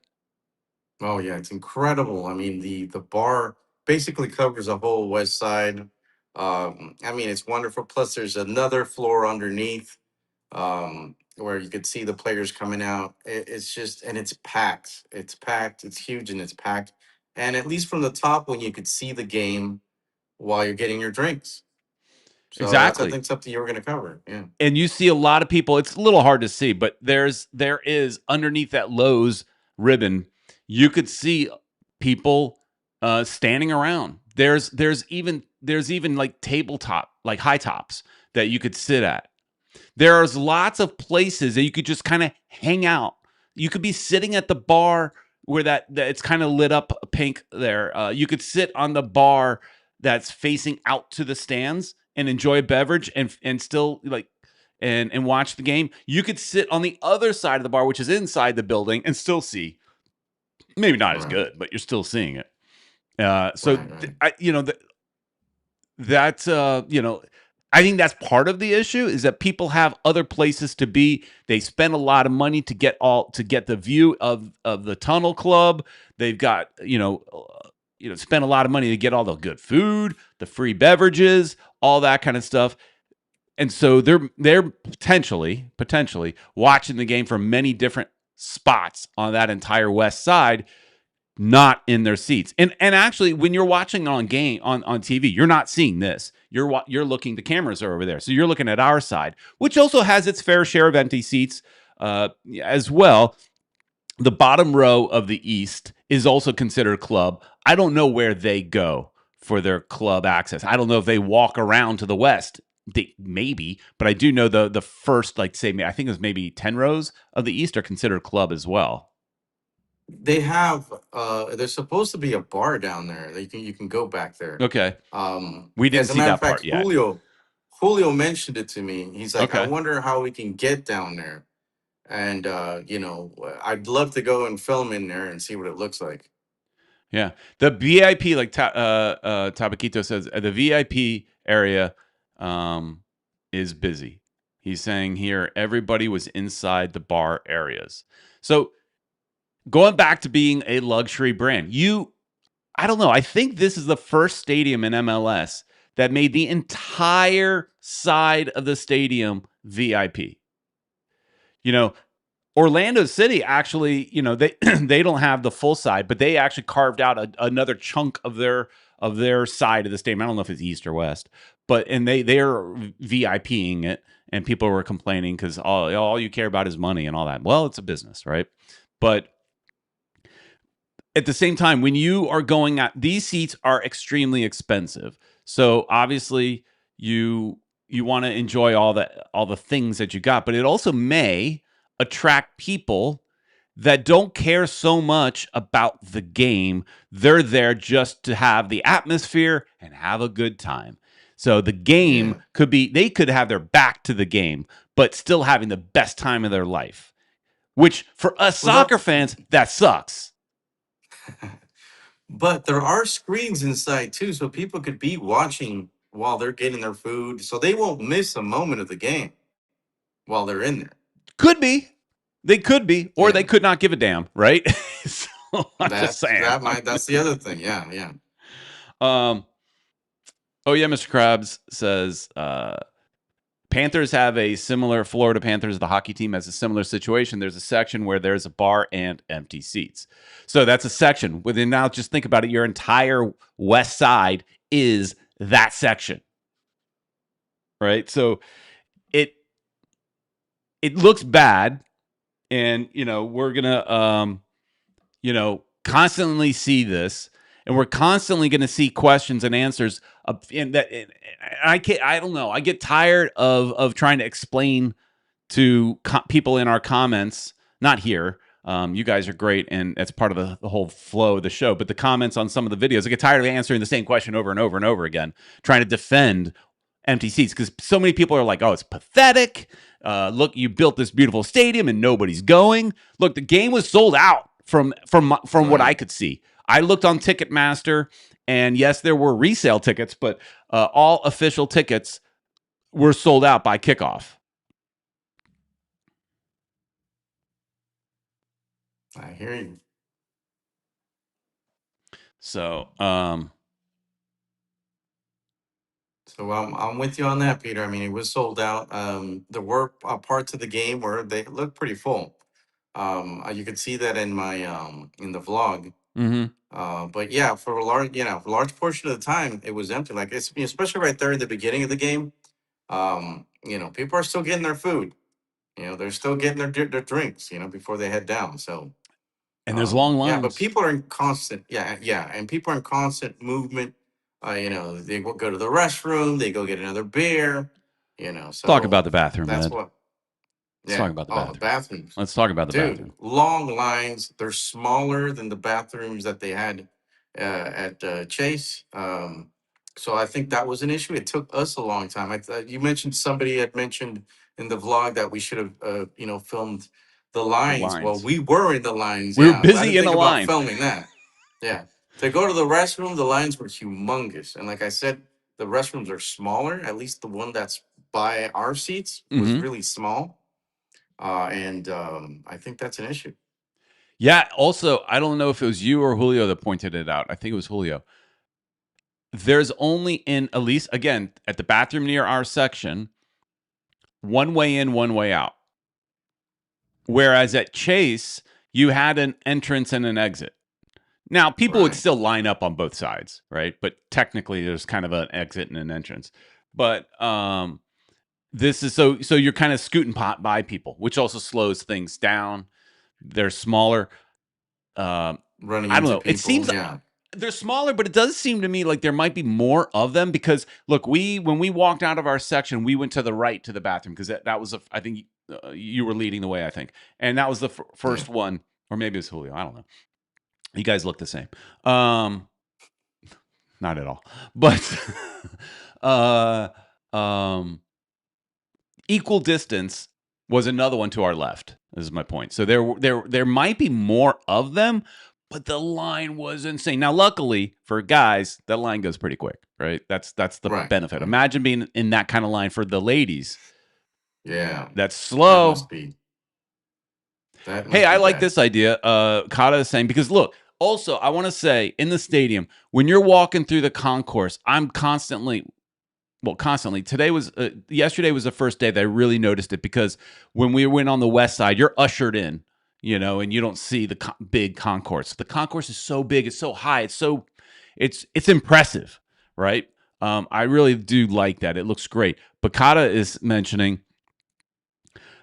Oh yeah, it's incredible. I mean, the bar basically covers the whole west side. I mean, it's wonderful. Plus, there's another floor underneath where you could see the players coming out. It's just, and it's packed. It's packed. It's huge and it's packed. And at least from the top, when you could see the game while you're getting your drinks. So that's, I Exactly. think, something you were going to cover. Yeah. And you see a lot of people. It's a little hard to see, but there is underneath that Lowe's ribbon, you could see people standing around. There's even like tabletop, like high tops that you could sit at. There's lots of places that you could just kind of hang out. You could be sitting at the bar where that it's kind of lit up pink there. You could sit on the bar that's facing out to the stands and enjoy a beverage and still like and watch the game. You could sit on the other side of the bar, which is inside the building, and still see. Maybe not as good, but you're still seeing it. That's I think that's part of the issue is that people have other places to be. They spend a lot of money to get the view of the Tunnel Club. They've got spend a lot of money to get all the good food, the free beverages, all that kind of stuff. And so they're potentially watching the game from many different spots on that entire west side, not in their seats. And actually, when you're watching on TV, you're not seeing this. You're looking. The cameras are over there, so you're looking at our side, which also has its fair share of empty seats as well. The bottom row of the East is also considered club. I don't know where they go for their club access. I don't know if they walk around to the West. Maybe, but I do know the first, like say, I think it was maybe 10 rows of the East are considered club as well. They have there's supposed to be a bar down there that you can go back there. Okay. We didn't see that part yet. Julio mentioned it to me. He's like, Okay. I wonder how we can get down there. And I'd love to go and film in there and see what it looks like. Yeah. The VIP, like Tabaquito says, the VIP area is busy. He's saying here everybody was inside the bar areas. So going back to being a luxury brand, I don't know. I think this is the first stadium in MLS that made the entire side of the stadium VIP. Orlando City actually, they they don't have the full side, but they actually carved out another chunk of their side of the stadium. I don't know if it's east or west, but they're VIPing it, and people were complaining because all you care about is money and all that. Well, it's a business, right? But at the same time, when you are going at these seats are extremely expensive. So obviously you want to enjoy all the things that you got, but it also may attract people that don't care so much about the game. They're there just to have the atmosphere and have a good time. So the game they could have their back to the game, but still having the best time of their life, which for us soccer fans, that sucks. But there are screens inside too, so people could be watching while they're getting their food, so they won't miss a moment of the game while they're in there. Could be. They could be, or they could not give a damn, right? So I'm just saying. That's the other thing. Yeah. Oh yeah, Mr. Krabs says Panthers have a similar Florida Panthers, the hockey team, has a similar situation. There's a section where there's a bar and empty seats. So that's a section. Within now, just think about it. Your entire west side is that section, right? So it looks bad, and we're gonna constantly see this, and we're constantly gonna see questions and answers. And I don't know. I get tired of trying to explain to people in our comments. Not here. You guys are great, and that's part of the whole flow of the show. But the comments on some of the videos, I get tired of answering the same question over and over and over again, trying to defend empty seats, because so many people are like, "Oh, it's pathetic. Look, you built this beautiful stadium and nobody's going." Look, the game was sold out from what I could see. I looked on Ticketmaster, and yes, there were resale tickets, but all official tickets were sold out by kickoff. I hear you. So, So I'm with you on that, Peter. I mean, it was sold out. There were parts of the game where they looked pretty full. You could see that in my in the vlog. Mm-hmm. But yeah, for a large, for a large portion of the time, it was empty. Like it's especially right there at the beginning of the game. People are still getting their food. They're still getting their drinks. Before they head down. So And there's long yeah, but lines. people are in constant, and people are in constant movement. They go to the restroom, they go get another beer. So Talk about the bathroom, that's Ed. what. Let's Yeah. talk about the Oh, the bathroom. bathrooms, Let's talk about the dude. bathroom. Long lines. They're smaller than the bathrooms that they had at Chase. So I think that was an issue. It took us a long time. You mentioned somebody had mentioned in the vlog that we should have, filmed the lines. Well, lines. we were in the lines. We were Yeah, I busy didn't in think a about line. filming that. Yeah, to go to the restroom, the lines were humongous, and like I said, the restrooms are smaller. At least the one that's by our seats was Mhm. really small, and I think that's an issue. Yeah. Also, I don't know if it was you or Julio that pointed it out. I think it was Julio. There's only at least, again, at the bathroom near our section, one way in, one way out. Whereas at Chase, you had an entrance and an exit. Now, people would Right. still line up on both sides, right? But technically, there's kind of an exit and an entrance. But this is so you're kind of scooting by people, which also slows things down. They're smaller. Running I don't into know. It people, seems yeah. they're smaller, but it does seem to me like there might be more of them because look, when we walked out of our section, we went to the right to the bathroom because that was I think you were leading the way, I think, and that was the first one, or maybe it was Julio. I don't know. You guys look the same. Not at all, but equal distance was another one to our left. This is my point. So there might be more of them, but the line was insane. Now, luckily for guys, that line goes pretty quick, right? That's the Right, benefit. right. Imagine being in that kind of line for the ladies. Yeah. That's That slow. must be. That Hey, must I be like bad. this idea. Kata is saying because look. Also, I want to say in the stadium when you're walking through the concourse, I'm constantly. Yesterday was the first day that I really noticed it because when we went on the west side, you're ushered in, and you don't see the big concourse. The concourse is so big, it's so high, it's impressive, right? I really do like that. It looks great. Bakata is mentioning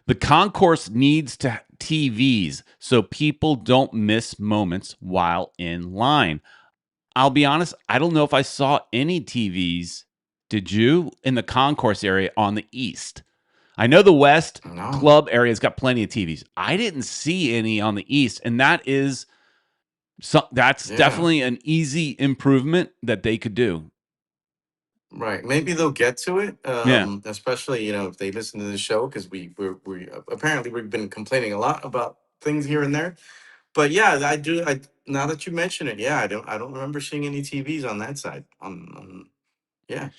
the concourse needs to TVs so people don't miss moments while in line. I'll be honest, I don't know if I saw any TVs. Did you in the concourse area on the east? I know the west No. club area's got plenty of TVs. I didn't see any on the east, and that's Yeah. definitely an easy improvement that they could do. Right. Maybe they'll get to it. Yeah. Especially, if they listen to the show, because we apparently we've been complaining a lot about things here and there. But yeah, I do. Now that you mention it, yeah, I don't remember seeing any TVs on that side. Yeah.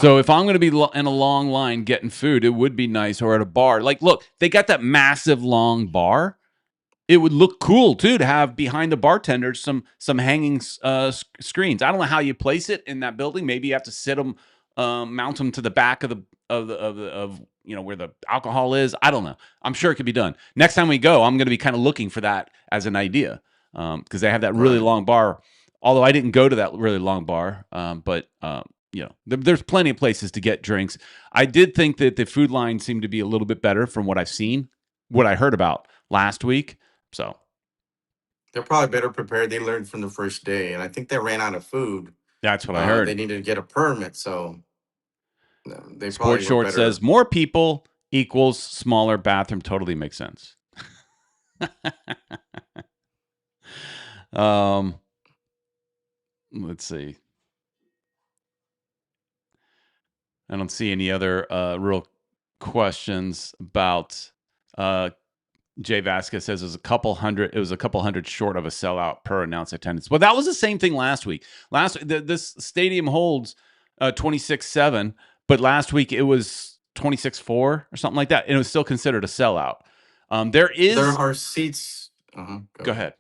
So Wow. if I'm going to be in a long line getting food, it would be nice, or at a bar. Like, look, they got that massive long bar. It would look cool too to have behind the bartenders some hanging screens. I don't know how you place it in that building. Maybe you have to sit them, mount them to the back of where the alcohol is. I don't know. I'm sure it could be done. Next time we go, I'm going to be kind of looking for that as an idea because they have that really Right. long bar. Although I didn't go to that really long bar, but there's plenty of places to get drinks. I did think that the food line seemed to be a little bit better from what I've seen, what I heard about last week. So They're probably better prepared. They learned from the first day, and I think they ran out of food. that's what I heard. They needed to get a permit, so they Sports probably were Short better. says more people equals smaller bathroom. Totally makes sense. Let's see. I don't see any other real questions about Jay Vasquez says it was a couple hundred short of a sellout per announced attendance. Well, that was the same thing last week. This stadium holds 26,700, but last week it was 26,400 or something like that, and it was still considered a sellout. There are seats. Go ahead.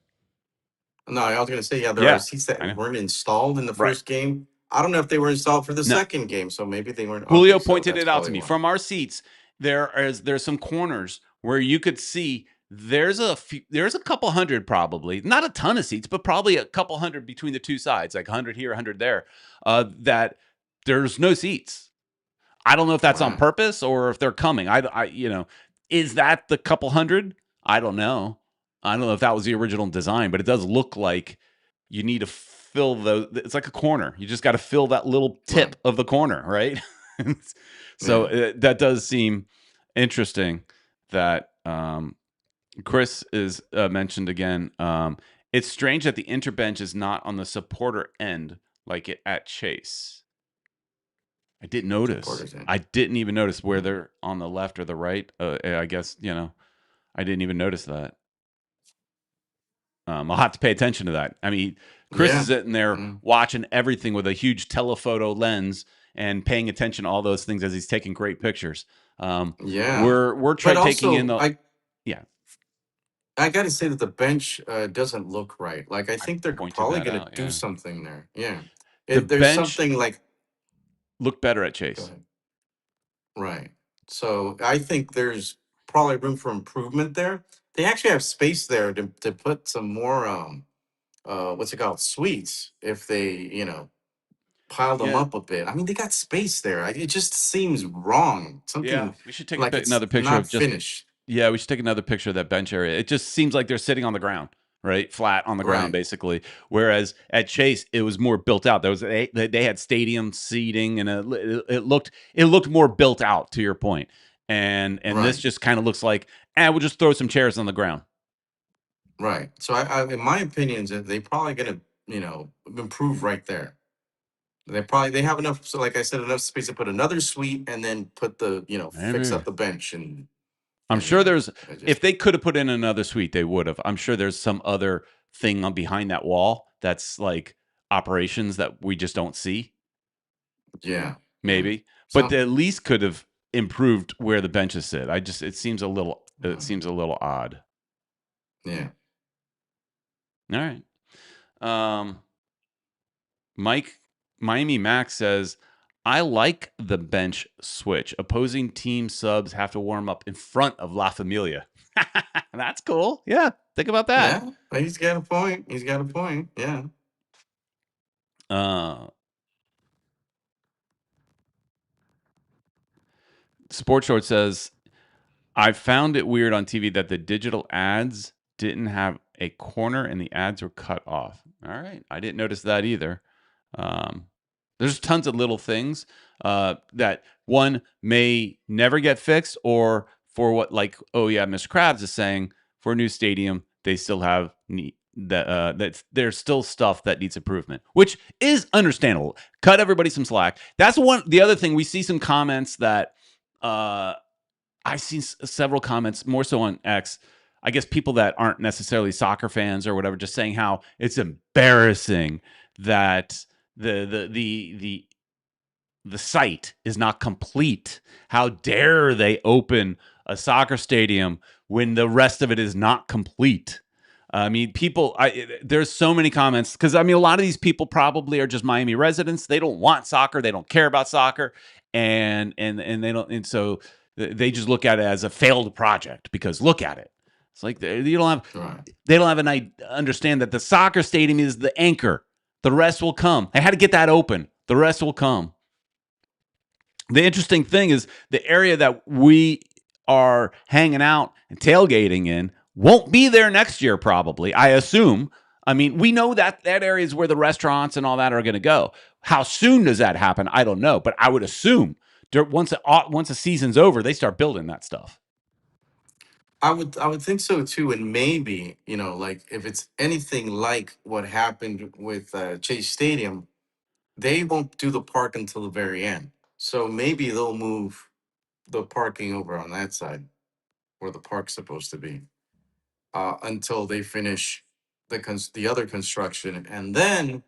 No, I was going to say, there Yeah, are seats I know. that weren't installed in the Right. first game. I don't know if they were installed for the No. second game, so maybe they weren't. Julio Okay, so pointed that's it out to probably me. why. From our seats, there's some corners where you could see there's a couple hundred, probably not a ton of seats, but probably a couple hundred between the two sides, like 100 here, 100 there. That there's no seats. I don't know if that's on Wow. purpose or if they're coming. Is that the couple hundred? I don't know. I don't know if that was the original design, but it does look like you need to fill it's like a corner. You just got to fill that little tip Right. of the corner, right? So Yeah. that does seem interesting that Chris is mentioned again. It's strange that the interbench is not on the supporter end like it at Chase. I didn't notice. Supporters end. I didn't even notice where they're on the left or the right. I guess, I didn't even notice that. I'll have to pay attention to that. I mean, Chris Yeah. is sitting there Mm. watching everything with a huge telephoto lens and paying attention to all those things as he's taking great pictures. Yeah. We're But taking in also, the I got to say that the bench doesn't look right. Like, I think they're pointed probably that going to out. do Yeah, something there. Yeah. the There's bench something like, looked better at go Chase. ahead. Right. So I think there's probably room for improvement there. They actually have space there to put some more what's it called, suites, if they, pile them Yeah, up a bit. I mean, they got space there. It just seems wrong. yeah. Something We should take like it's another picture not of just. finished. Yeah, we should take another picture of that bench area. It just seems like they're sitting on the ground, right? Flat on the ground, Right. basically. Whereas at Chase, it was more built out. They had stadium seating, and it looked more built out. To your point, and this Right. just kind of looks like, we'll just throw some chairs on the ground. Right. So I in my opinion, is that they probably gonna, improve right there. They have enough, so like I said, enough space to put another suite and then put the, fix Maybe. up the bench I'm and sure there's. I If just they could have put in another suite, they would have. I'm sure there's some other thing on behind that wall that's like operations that we just don't see. yeah. Maybe, but they So at least could have improved where the benches sit. It seems a little odd. yeah. All right. Mike Miami Max says, I like the bench switch. Opposing team subs have to warm up in front of La Familia. That's cool. Yeah, think about that. Yeah. But he's got a point. He's got a point. Yeah. Sports Short says, I found it weird on TV that the digital ads didn't have a corner and the ads were cut off. All right. I didn't notice that either. There's tons of little things that one may never get fixed, or for what, like, Mr. Krabs is saying, for a new stadium, they still have there's still stuff that needs improvement, which is understandable. Cut everybody some slack. That's the other thing. We see some comments that I see several comments, more so on X. I guess people that aren't necessarily soccer fans or whatever, just saying how it's embarrassing that the site is not complete. How dare they open a soccer stadium when the rest of it is not complete? I mean, there's so many comments, because I mean, a lot of these people probably are just Miami residents. They don't want soccer. They don't care about soccer, and they don't, and so they just look at it as a failed project because look at it. It's like they don't have an understand that the soccer stadium is the anchor. The rest will come. I had to get that open. The rest will come. The interesting thing is the area that we are hanging out and tailgating in won't be there next year, probably, I assume. I mean, we know that area is where the restaurants and all that are going to go. How soon does that happen? I don't know, but I would assume once the season's over, they start building that stuff. I would think so too, and maybe, like, if it's anything like what happened with Chase Stadium, they won't do the park until the very end. So maybe they'll move the parking over on that side where the park's supposed to be, until they finish the other construction, and then,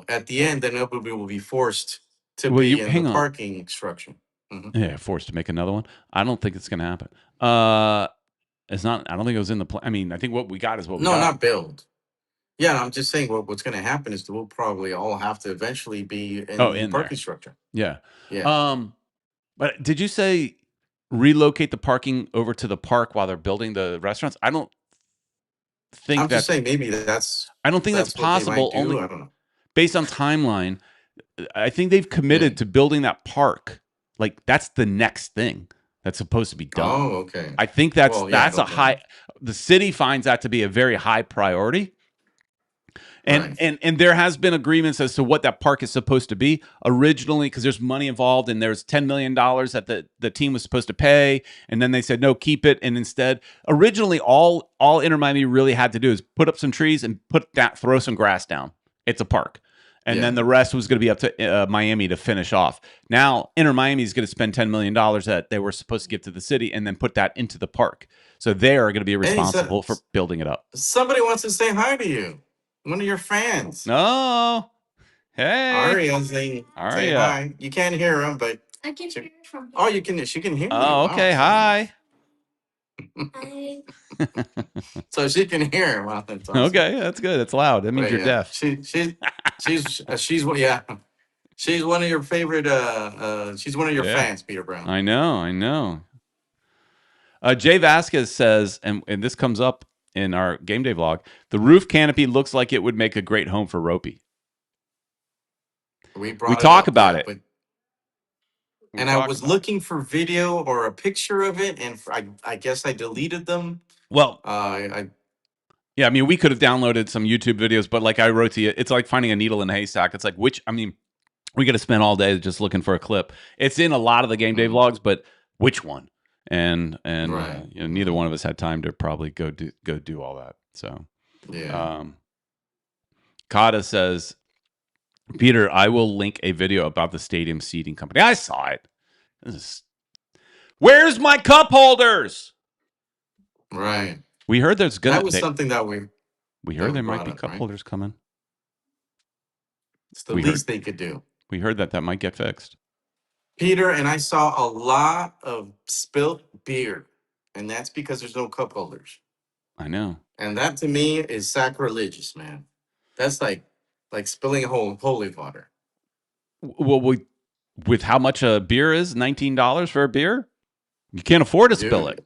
at the end, then everybody will be forced to be in the hang on. parking structure. Yeah, forced to make another one. I don't think it's going to happen. It's not. I don't think it was in the plan. I mean, I think what we got is what we got. No, not build. Yeah, I'm just saying what's going to happen is we'll probably all have to eventually be in the in parking there. structure. Yeah. Yeah. But did you say relocate the parking over to the park while they're building the restaurants? I don't think I'm just that's saying maybe that's what they might possible. do. Only I don't know. based on timeline. I think they've committed Yeah. to building that park. Like that's the next thing that's supposed to be done. Oh, okay. I think that's Well, yeah, I a don't know. high. The city finds that to be a very high priority. And, Right. and there has been agreements as to what that park is supposed to be originally, because there's money involved, and there's $10 million that the team was supposed to pay, and then they said no, keep it. And instead, originally, all Inter Miami really had to do is put up some trees and throw some grass down. It's a park, and then Yeah. the rest was going to be up to Miami to finish off. Now Inter Miami is going to spend $10 million that they were supposed to give to the city, and then put that into the park. So they are going to be Hey, responsible for building it up. somebody wants to say hi to you. One of your fans. No. Hey, Aria's saying say Aria. hi. You can't hear him, but I can hear from oh, you can. She can hear you. Oh, Wow, okay. so Hi. Hi. so she can hear. Wow, that's awesome. Okay, that's good. It's loud. That means But you're yeah, deaf. she's yeah, she's one of your favorite. She's one of your Yeah. fans, Peter Brown. I know. Jay Vasquez says, and this comes up in our game day vlog, the roof canopy looks like it would make a great home for Ropey. We We talk about it. And I was looking for video or a picture of it, and I guess I deleted them. Well, Yeah, I mean, we could have downloaded some YouTube videos, but like I wrote to you, it's like finding a needle in a haystack. It's like, we got to spend all day just looking for a clip. It's in a lot of the game day vlogs, but which one? And Right. Neither one of us had time to probably go do all that. So yeah. Kata says, Peter, I will link a video about the stadium seating company. I saw it. Where's my cup holders? Right. We heard there's That was something that we heard there brought might be up, cup right? holders coming. It's the least they could do. We heard that might get fixed. Peter, and I saw a lot of spilt beer, and that's because there's no cup holders. I know. And that to me is sacrilegious, man. That's like spilling holy water. Well, with how much a beer is, $19 for a beer, you can't afford to spill it.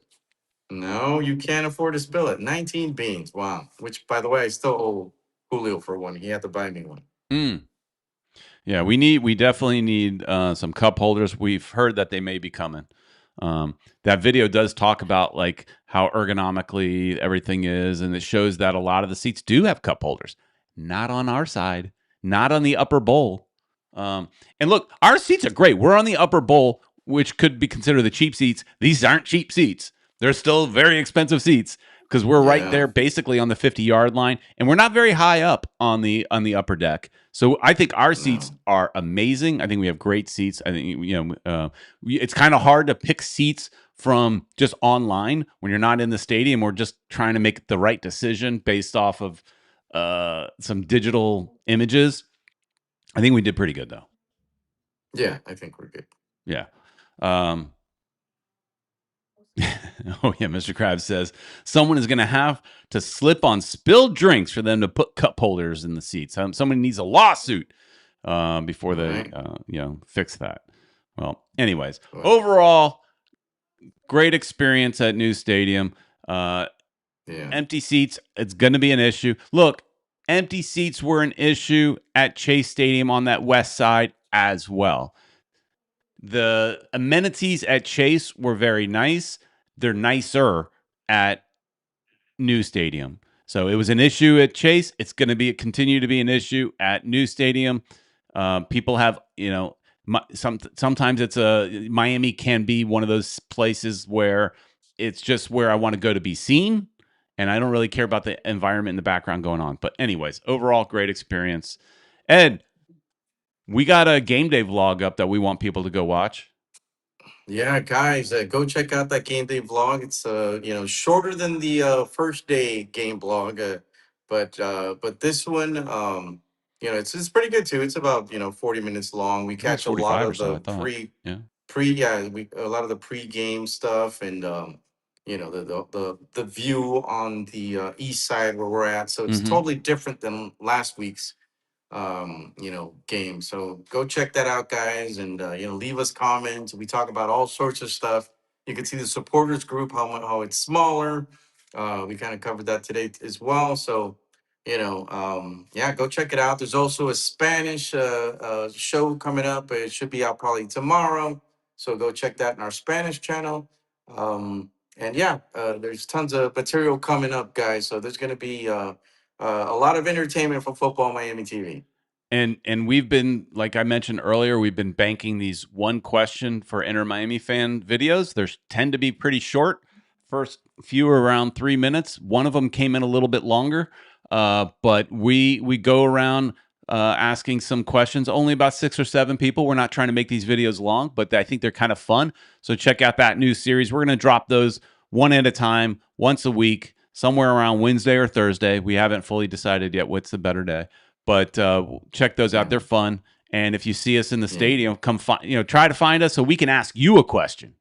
No, you can't afford to spill it. 19 beans. Wow. Which, by the way, I still owe Julio for one. He had to buy me one. Yeah, we definitely need some cup holders. We've heard that they may be coming. That video does talk about like how ergonomically everything is, and it shows that a lot of the seats do have cup holders. Not on our side, not on the upper bowl. And look, our seats are great. We're on the upper bowl, which could be considered the cheap seats. These aren't cheap seats. They're still very expensive seats because we're right there basically on the 50-yard line, and we're not very high up on the upper deck. So I think our seats are amazing. I think we have great seats. I think it's kind of hard to pick seats from just online when you're not in the stadium. We're just trying to make the right decision based off of some digital images. I think we did pretty good though. Yeah, I think we're good. Yeah. Oh yeah, Mr. Krabs says someone is going to have to slip on spilled drinks for them to put cup holders in the seats. Somebody needs a lawsuit before they fix that. Well, anyways, overall, great experience at New Stadium. Empty seats, it's going to be an issue. Look, empty seats were an issue at Chase Stadium on that west side as well. The amenities at Chase were very nice. They're nicer at New Stadium. So it was an issue at Chase. It's going to continue to be an issue at New Stadium. People have, sometimes it's Miami can be one of those places where it's just where I want to go to be seen, and I don't really care about the environment in the background going on. But anyways, overall, great experience. Ed, we got a game day vlog up that we want people to go watch. Yeah, guys, go check out that game day vlog. It's shorter than the first day game vlog, but this one, it's pretty good too. It's about 40 minutes long. We catch a lot of the a lot of the pre-game stuff, and the view on the east side where we're at. So it's Mhm. totally different than last week's game. So go check that out, guys, and leave us comments. We talk about all sorts of stuff. You can see the supporters group, how it's smaller. We kind of covered that today as well. So yeah, go check it out. There's also a Spanish show coming up. It should be out probably tomorrow. So go check that in our Spanish channel. And yeah, there's tons of material coming up, guys. So there's going to be a lot of entertainment from Football Miami TV. And we've been, like I mentioned earlier, we've been banking these one question for Inter Miami fan videos. There's tend to be pretty short. First few are around 3 minutes. One of them came in a little bit longer, but we go around asking some questions. Only about 6 or 7 people. We're not trying to make these videos long, but I think they're kind of fun. So check out that new series. We're going to drop those one at a time, once a week, somewhere around Wednesday or Thursday. We haven't fully decided yet what's the better day. But check those out; they're fun. And if you see us in the stadium, come try to find us so we can ask you a question.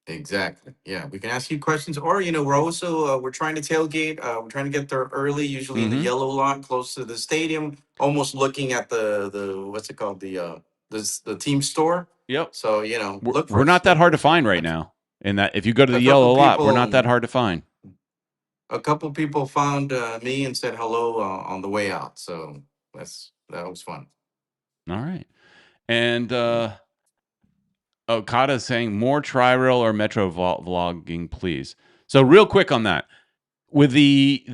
Exactly. Yeah, we can ask you questions, or we're also we're trying to tailgate. We're trying to get there early, usually in the yellow lot, close to the stadium, almost looking at the what's it called, the team store. Yep. So look for we're us. not that hard to find right now. In that, if you go to the yellow lot, we're not that hard to find. A couple people found me and said hello on the way out, so that was fun. All right. And Kata's saying more tri-rail or metro vlogging, please. So real quick on that, with the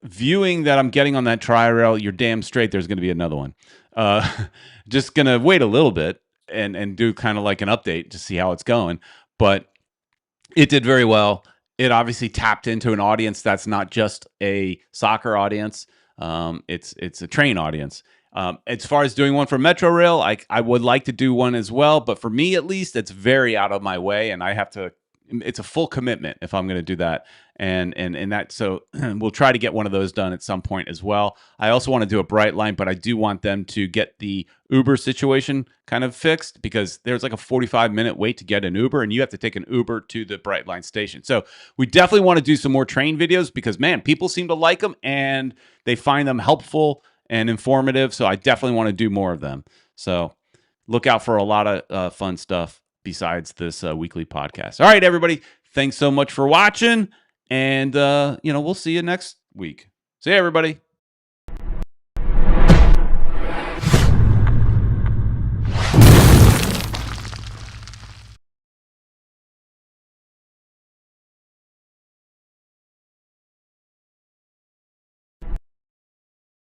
viewing that I'm getting on that tri-rail, you're damn straight there's going to be another one. Just going to wait a little bit and do kind of like an update to see how it's going. But it did very well. It obviously tapped into an audience that's not just a soccer audience. It's a train audience. As far as doing one for Metro Rail, I would like to do one as well, but for me at least, it's very out of my way, and I have to. It's a full commitment if I'm going to do that, and that. So we'll try to get one of those done at some point as well. I also want to do a bright line, but I do want them to get the Uber situation kind of fixed, because there's like a 45-minute wait to get an Uber, and you have to take an Uber to the bright line station. So we definitely want to do some more train videos, because man, people seem to like them and they find them helpful and informative. So I definitely want to do more of them. So look out for a lot of fun stuff besides this weekly podcast. All right, everybody. Thanks so much for watching. And, we'll see you next week. See you, everybody.